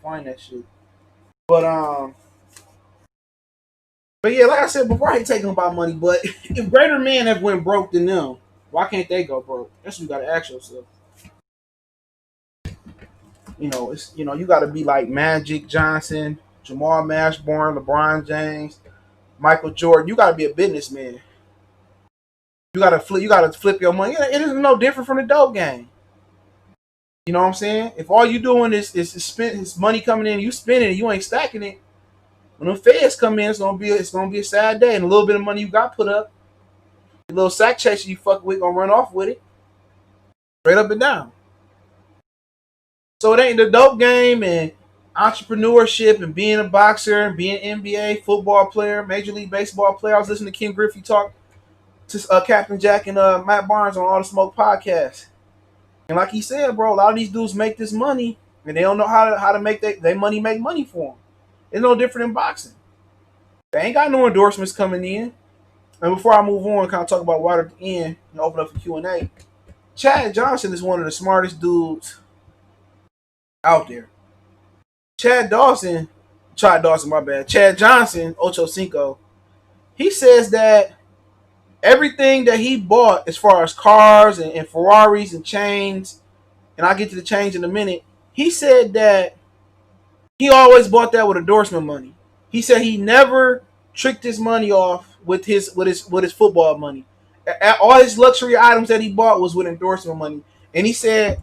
find that shit. But but yeah, like I said before, I ain't taking about money. But if greater men have went broke than them, why can't they go broke? That's what you gotta ask yourself. You gotta be like Magic Johnson, Jamal Mashburn, LeBron James, Michael Jordan. You gotta be a businessman. You gotta flip your money. It is no different from the dope game. You know what I'm saying? If all you doing is spend his money coming in, you spending it, you ain't stacking it. When the feds come in, it's gonna be a sad day. And a little bit of money you got put up, a little sack chaser you fuck with gonna run off with it. Straight up and down. So it ain't the dope game and entrepreneurship and being a boxer and being an NBA football player, Major League Baseball player. I was listening to Ken Griffey talk to Captain Jack and Matt Barnes on All the Smoke podcast. And like he said, bro, a lot of these dudes make this money and they don't know how to make their money make money for them. It's no different in boxing. They ain't got no endorsements coming in. And before I move on, kind of talk about water at the end and open up for Q&A. Chad Johnson is one of the smartest dudes out there. Chad Johnson, my bad. Chad Johnson, Ocho Cinco, he says that everything that he bought as far as cars and Ferraris and chains, and I'll get to the chains in a minute, he said that he always bought that with endorsement money. He said he never tricked his money off with his football money. All his luxury items that he bought was with endorsement money. And he said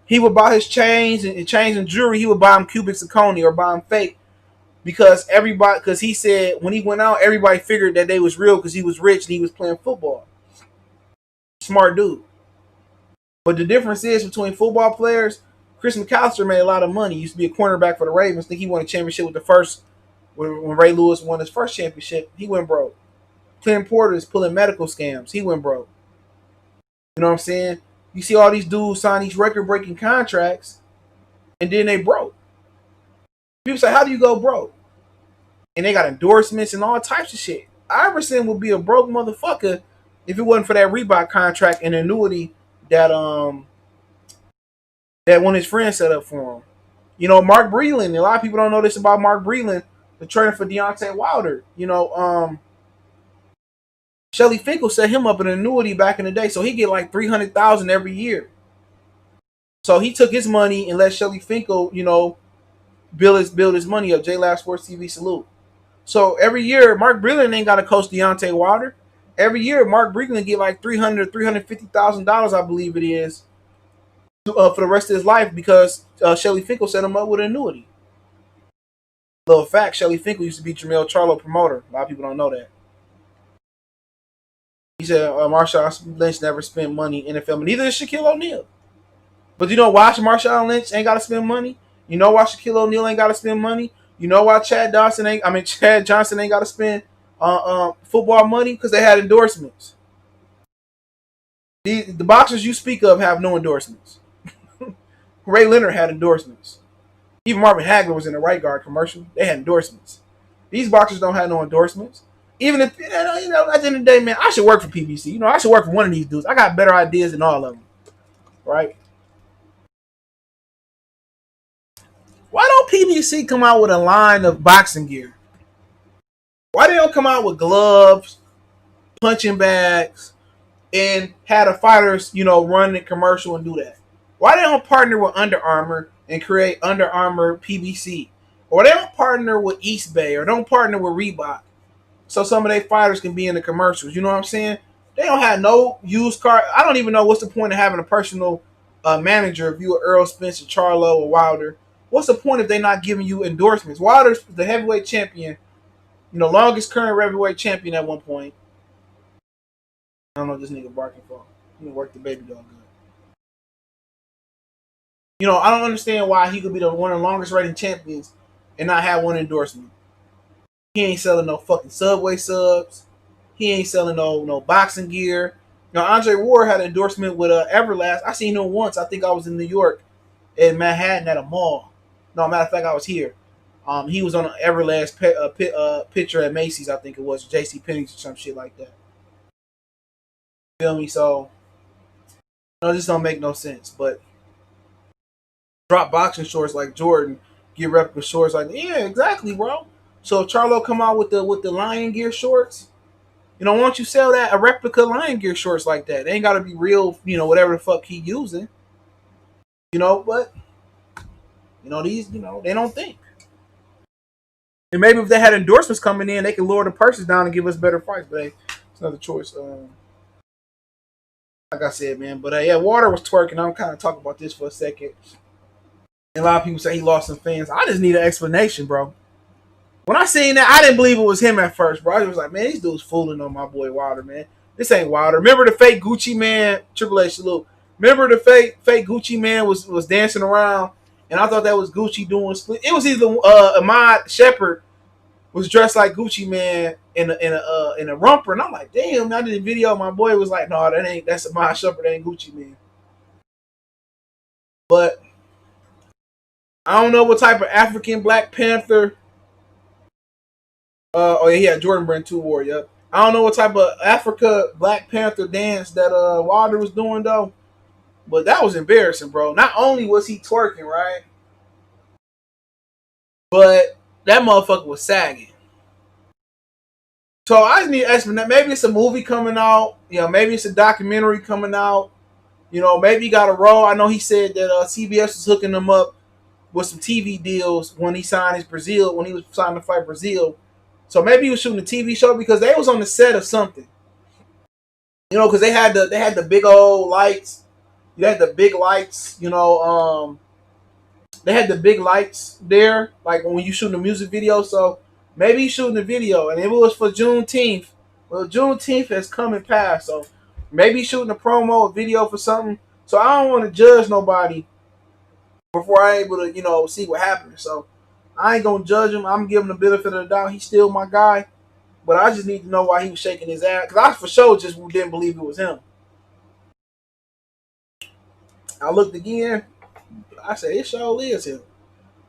he would buy his chains and jewelry. He would buy them cubic zirconia or buy them fake because he said when he went out, everybody figured that they was real because he was rich and he was playing football. Smart dude. But the difference is between football players, Chris McAllister made a lot of money. He used to be a cornerback for the Ravens. I think he won a championship with the first when Ray Lewis won his first championship. He went broke. Clinton Porter is pulling medical scams. He went broke. You know what I'm saying? You see all these dudes sign these record-breaking contracts, and then they broke. People say, "How do you go broke?" And they got endorsements and all types of shit. Iverson would be a broke motherfucker if it wasn't for that Reebok contract and annuity that that one of his friends set up for him. You know, Mark Breland. A lot of people don't know this about Mark Breland, the trainer for Deontay Wilder. You know, Shelly Finkel set him up an annuity back in the day, so he get like $300,000 every year. So he took his money and let Shelly Finkel, you know, build his money up. J Lab Sports TV salute. So every year, Mark Breland ain't got to coach Deontay Wilder. Every year, Mark Breland get like $350,000, I believe it is, for the rest of his life because Shelly Finkel set him up with an annuity. Little fact: Shelly Finkel used to be Jamel Charlo promoter. A lot of people don't know that. He said Marshawn Lynch never spent money in NFL, but neither did Shaquille O'Neal. But you know why Marshawn Lynch ain't got to spend money? You know why Shaquille O'Neal ain't got to spend money? You know why Chad Johnson ain't got to spend football money? Because they had endorsements. The boxers you speak of have no endorsements. Ray Leonard had endorsements. Even Marvin Hagler was in the right guard commercial. They had endorsements. These boxers don't have no endorsements. Even if, you know, at the end of the day, man, I should work for PBC. You know, I should work for one of these dudes. I got better ideas than all of them. Right? Why don't PBC come out with a line of boxing gear? Why they don't come out with gloves, punching bags, and have the fighters, you know, run the commercial and do that? Why they don't partner with Under Armour and create Under Armour PBC? Or they don't partner with East Bay or don't partner with Reebok so some of their fighters can be in the commercials. You know what I'm saying? They don't have no used car. I don't even know what's the point of having a personal manager if you are Earl Spencer, Charlo, or Wilder. What's the point if they're not giving you endorsements? Wilder's the heavyweight champion, you know, longest current heavyweight champion at one point. I don't know what this nigga barking for. He work the baby dog good. You know, I don't understand why he could be the one of the longest rated champions and not have one endorsement. He ain't selling no fucking Subway subs. He ain't selling no boxing gear. Now Andre Ward had an endorsement with Everlast. I seen him once. I think I was in New York, in Manhattan at a mall. No, matter of fact, I was here. He was on an Everlast picture at Macy's. I think it was J.C. Penney's or some shit like that. Feel me? So, no, this don't make no sense. But drop boxing shorts like Jordan, get replica shorts like yeah, exactly, bro. So if Charlo come out with the Lion Gear shorts, you know, why don't you sell that a replica Lion Gear shorts like that? They ain't gotta be real, you know, whatever the fuck he using. You know, but you know, these, you know, they don't think. And maybe if they had endorsements coming in, they could lower the prices down and give us better fights. But hey, it's another choice. Like I said, man. But yeah, Water was twerking. I'm kind of talking about this for a second. And a lot of people say he lost some fans. I just need an explanation, bro. When I seen that, I didn't believe it was him at first, bro. I was like, man, these dudes fooling on my boy Wilder, man. This ain't Wilder. Remember the fake Gucci man? Triple H salute. Remember the fake Gucci man was dancing around, and I thought that was Gucci doing split. It was either Ahmad Shepard was dressed like Gucci man in a romper, and I'm like, damn. I did a video. My boy was like, no, that's Ahmad Shepard. That ain't Gucci man. But I don't know what type of African Black Panther. Oh yeah, he had Jordan Brand 2 War. Yep. I don't know what type of Africa Black Panther dance that Wilder was doing though, but that was embarrassing, bro. Not only was he twerking, right, but that motherfucker was sagging. So I just need to ask him that. Maybe it's a movie coming out. You know, maybe it's a documentary coming out. You know, maybe he got a role. I know he said that CBS was hooking him up with some TV deals when he signed his Brazil, when he was signed to fight Brazil. So maybe he was shooting a TV show because they was on the set of something. You know, because they had the big old lights. You had the big lights. You know, they had the big lights there, like when you shooting a music video. So maybe he's shooting a video, and it was for Juneteenth. Well, Juneteenth has come and passed, so maybe he's shooting a promo, a video for something. So I don't want to judge nobody before I'm able to, you know, see what happens. So I ain't gonna judge him. I'm giving him the benefit of the doubt. He's still my guy, but I just need to know why he was shaking his ass because I for sure just didn't believe it was him. I looked again. I said, it sure is him.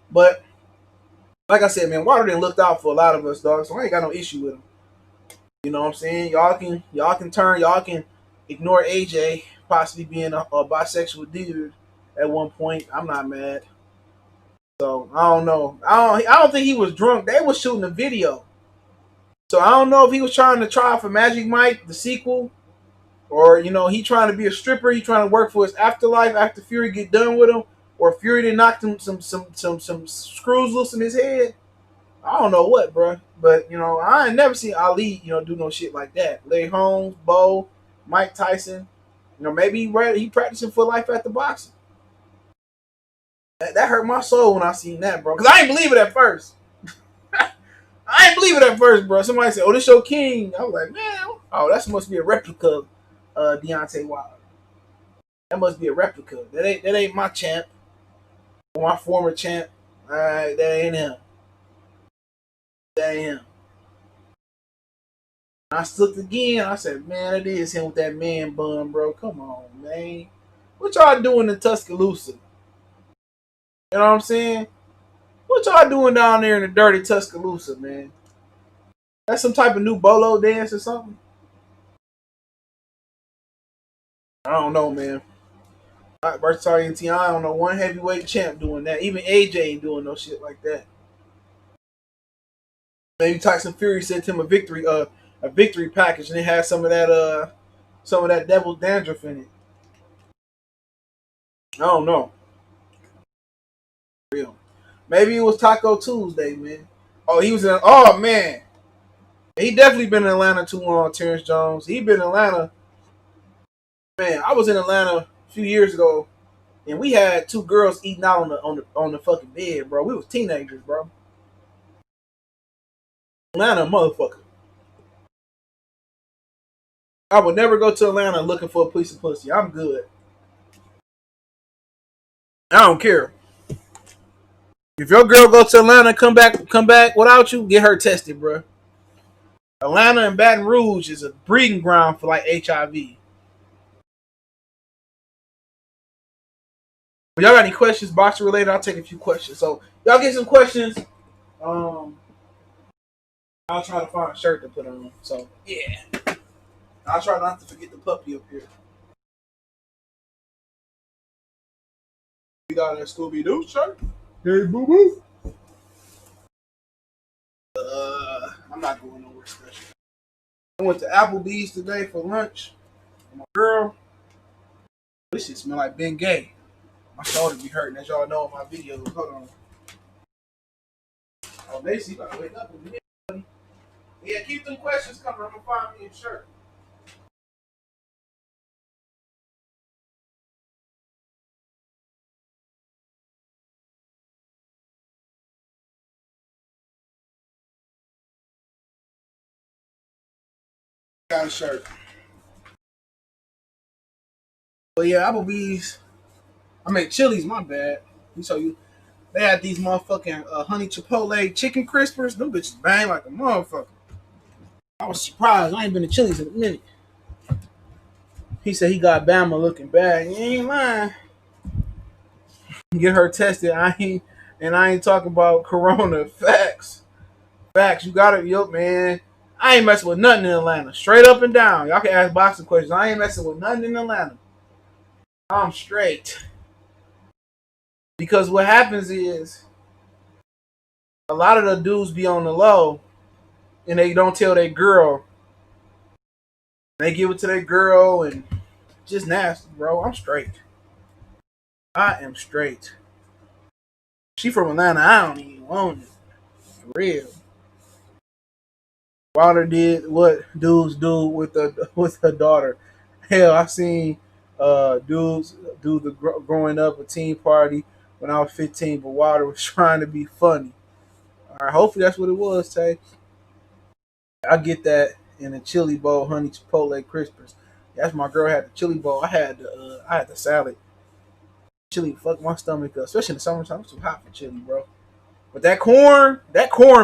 But like I said, man, Water done looked out for a lot of us, dog. So I ain't got no issue with him. You know what I'm saying? Y'all can ignore AJ possibly being a bisexual dude at one point. I'm not mad. So I don't know. I don't think he was drunk. They was shooting a video. So I don't know if he was trying to try for Magic Mike, the sequel, or he trying to be a stripper. He trying to work for his afterlife after Fury get done with him, or Fury did knock him some screws loose in his head. I don't know what, bro. But I ain't never seen Ali, do no shit like that. Larry Holmes, Bo, Mike Tyson. Maybe he practicing for life at the boxing. That hurt my soul when I seen that, bro. Cause I ain't believe it at first. I ain't believe it at first, bro. Somebody said, "Oh, this your king." I was like, "Man, oh, that must be a replica of Deonatay Wilder. That must be a replica. That ain't my champ, or my former champ. That ain't him. That ain't him." I looked again. I said, "Man, it is him with that man bun, bro. Come on, man. What y'all doing in Tuscaloosa? You know what I'm saying? What y'all doing down there in the dirty Tuscaloosa, man? That's some type of new bolo dance or something? I don't know, man. Versatile NT, I don't know one heavyweight champ doing that. Even AJ ain't doing no shit like that. Maybe Tyson Fury sent him a victory package, and it had some of that devil's dandruff in it. I don't know. Real. Maybe it was Taco Tuesday, man. Oh, he was in. Oh man, he definitely been in Atlanta too long. Terence Jones. He been in Atlanta. Man, I was in Atlanta a few years ago, and we had two girls eating out on the fucking bed, bro. We was teenagers, bro. Atlanta, motherfucker. I would never go to Atlanta looking for a piece of pussy. I'm good. I don't care. If your girl go to Atlanta, come back without you, get her tested, bro. Atlanta and Baton Rouge is a breeding ground for like HIV. If y'all got any questions, boxing related, I'll take a few questions. So y'all get some questions. Um, I'll try to find a shirt to put on. So yeah, I'll try not to forget the puppy up here. We got a Scooby Doo shirt. Hey, boo boo. I'm not going nowhere special. I went to Applebee's today for lunch. My girl, this shit smell like Ben Gay. My shoulder be hurting, as y'all know in my videos. Hold on. Oh, Macy, you gotta wake up with me, buddy. Yeah, keep them questions coming. I'm gonna find me a shirt. Got a shirt. But yeah, Applebee's. I mean, Chili's, my bad. You so you they had these motherfucking honey chipotle chicken crispers. Them bitches bang like a motherfucker. I was surprised. I ain't been to Chili's in a minute. He said he got Bama looking bad. You ain't lying. Get her tested. I ain't talking about Corona. Facts. Facts. You got it, yo, man. I ain't messing with nothing in Atlanta. Straight up and down. Y'all can ask boxing questions. I ain't messing with nothing in Atlanta. I'm straight. Because what happens is a lot of the dudes be on the low and they don't tell their girl. They give it to their girl and just nasty, bro. I'm straight. I am straight. She from Atlanta. I don't even want it. For real. Wilder did what dudes do with with her daughter. Hell, I seen dudes do the growing up a teen party when I was 15, but Wilder was trying to be funny. All right, hopefully that's what it was, Tay. I get that in a chili bowl, honey chipotle crispers. That's my girl had the chili bowl. I had the salad. Chili fucked my stomach up, especially in the summertime. It's too hot for chili, bro. But that corn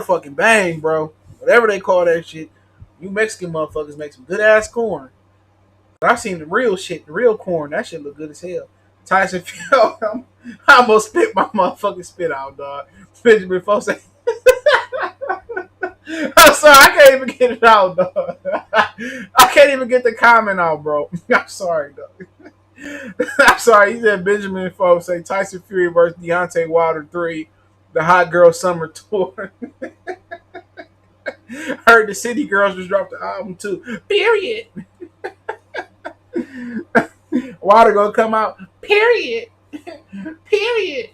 fucking bang, bro. Whatever they call that shit. You Mexican motherfuckers make some good ass corn. But I seen the real shit, the real corn. That shit look good as hell. Tyson Fury. I almost spit my motherfucking spit out, dog. Benjamin Fosse. I'm sorry, I can't even get it out, dog. I can't even get the comment out, bro. I'm sorry, dog. I'm sorry. He said Benjamin Fosse say Tyson Fury versus Deontay Wilder 3, the Hot Girl Summer Tour. Heard the City Girls just dropped the album too. Period. Wilder gonna come out. Period. Period.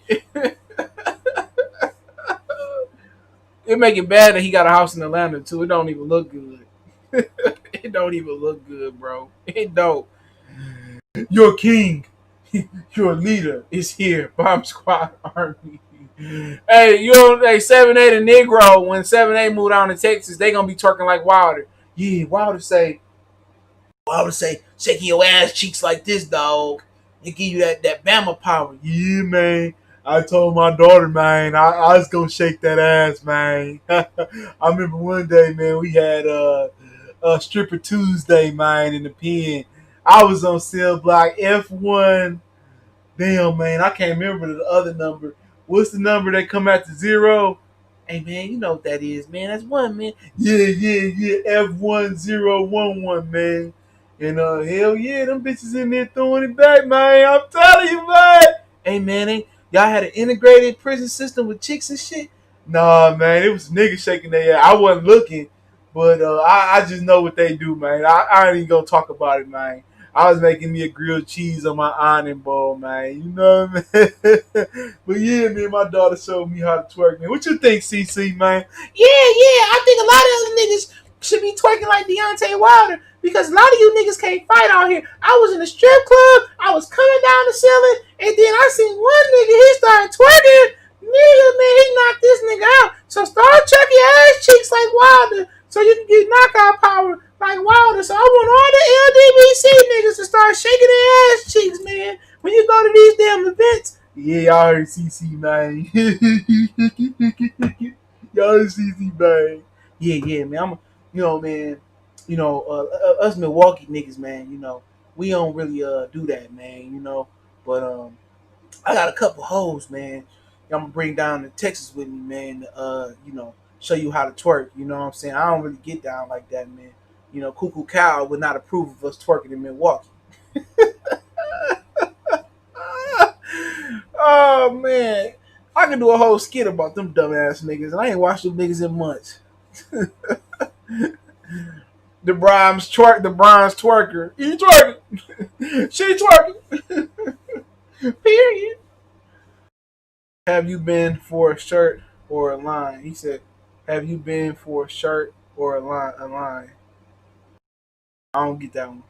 It make it bad that he got a house in Atlanta too. It don't even look good. It don't even look good, bro. It don't. Your king, your leader is here. Bomb Squad Army. Hey, you know, hey, 7A the Negro, when 7A moved down to Texas, they gonna be twerking like Wilder. Yeah, Wilder say, shaking your ass cheeks like this, dog. It give you that Bama power. Yeah, man. I told my daughter, man, I was gonna shake that ass, man. I remember one day, man, we had a stripper Tuesday, man, in the pen. I was on cell block F1. Damn, man, I can't remember the other number. What's the number that come after 0? Hey, man, you know what that is, man. That's 1, man. Yeah. F1011, man. And hell yeah, them bitches in there throwing it back, man. I'm telling you, man. Hey, man, y'all had an integrated prison system with chicks and shit? Nah, man, it was niggas shaking their ass. I wasn't looking, but I just know what they do, man. I ain't even gonna talk about it, man. I was making me a grilled cheese on my ironing board, man. You know what I mean? But yeah, man, my daughter showed me how to twerk, man. What you think, CC, man? Yeah. I think a lot of other niggas should be twerking like Deontay Wilder because a lot of you niggas can't fight out here. I was in a strip club. I was coming down the ceiling, and then I seen one nigga. He started twerking. Nigga, man, he knocked this nigga out. So start chucking your ass cheeks like Wilder so you can get knockout power like Wilder. So I want all the LDBC niggas to start shaking their ass cheeks, man. When you go to these damn events. Yeah, y'all heard CC, man. Y'all heard CC, man. Yeah, man. Man. Us Milwaukee niggas, man. We don't really do that, man. But I got a couple hoes, man. I'm gonna bring down to Texas with me, man. Show you how to twerk. You know what I'm saying? I don't really get down like that, man. Cuckoo Cow would not approve of us twerking in Milwaukee. Oh man, I can do a whole skit about them dumbass niggas, and I ain't watched them niggas in months. The Bronze twerker. He twerking. She twerking. Period. Have you been for a shirt or a line? He said, have you been for a shirt or a line? I don't get that one.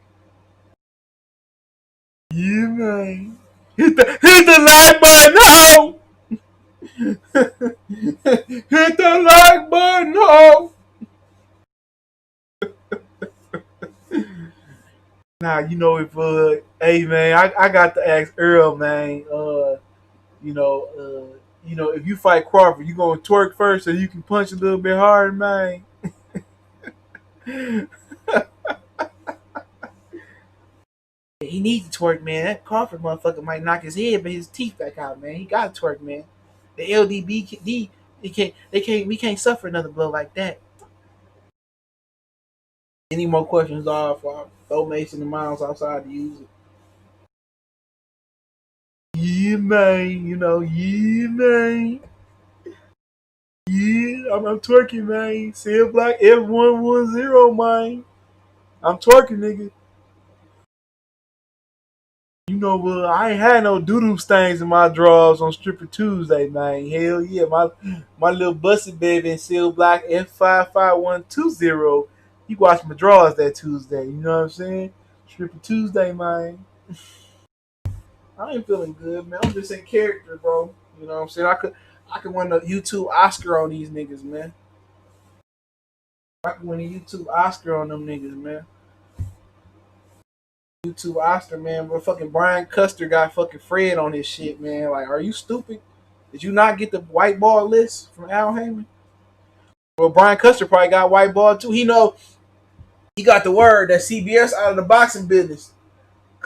Yeah, man. Hit the like button, ho! Hit the like button, ho! Nah, if hey man, I got to ask Earl, man. If you fight Crawford, you gonna twerk first so you can punch a little bit harder, man. He needs to twerk, man. That Crawford motherfucker might knock his head, but his teeth back out, man. He gotta twerk, man. The LDBD, we can't suffer another blow like that. Any more questions are for throw Mason and Miles outside to use it. Yeah, man. Yeah, man. Yeah, I'm twerking, man. Cell Black F110, man. I'm twerking, nigga. I ain't had no doo-doo stains in my drawers on Stripper Tuesday, man. Hell yeah. My little busted baby in Cell Black F55120. He watched my drawers that Tuesday. You know what I'm saying? Stripper Tuesday, man. I ain't feeling good, man. I'm just in character, bro. You know what I'm saying? I could win a YouTube Oscar on these niggas, man. I could win a YouTube Oscar on them niggas, man. YouTube Oscar, man. But fucking Brian Custer got fucking Fred on his shit, man. Like, are you stupid? Did you not get the white ball list from Al Heyman? Well, Brian Custer probably got white ball too. He got the word that CBS out of the boxing business.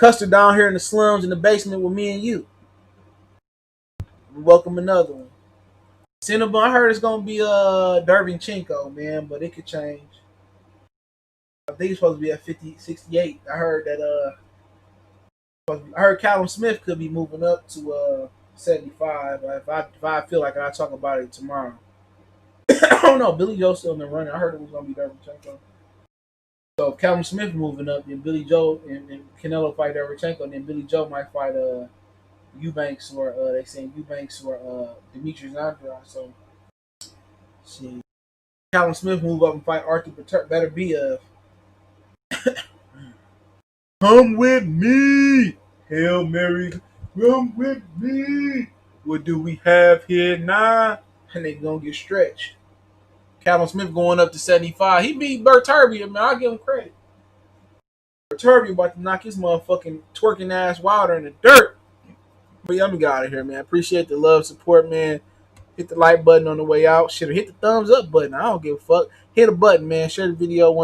Custer down here in the slums in the basement with me and you. We welcome another one. Cinnabon, I heard it's gonna be Dervinchenko, man, but it could change. I think it's supposed to be at 50, 68. I heard that I heard Callum Smith could be moving up to 75. If I feel like it, I'll talk about it tomorrow. I don't know. Billy Joe still in the running. I heard it was gonna be Dervinchenko. So if Callum Smith moving up, then Billy Joe and Canelo fight Dervinchenko, and then Billy Joe might fight Eubanks or they saying Eubanks or Demetrius Andrade. So see, Callum Smith move up and fight Arthur better be come with me, Hail Mary, come with me. What do we have here now? And they gonna get stretched. Callum Smith going up to 75. He beat Berturbia, man. I'll give him credit. Berturbia about to knock his motherfucking twerking ass Wilder in the dirt. But yeah, I'm gonna get out of here, man. Appreciate the love, support, man. Hit the like button on the way out. Should have hit the thumbs up button. I don't give a fuck. Hit a button, man. Share the video.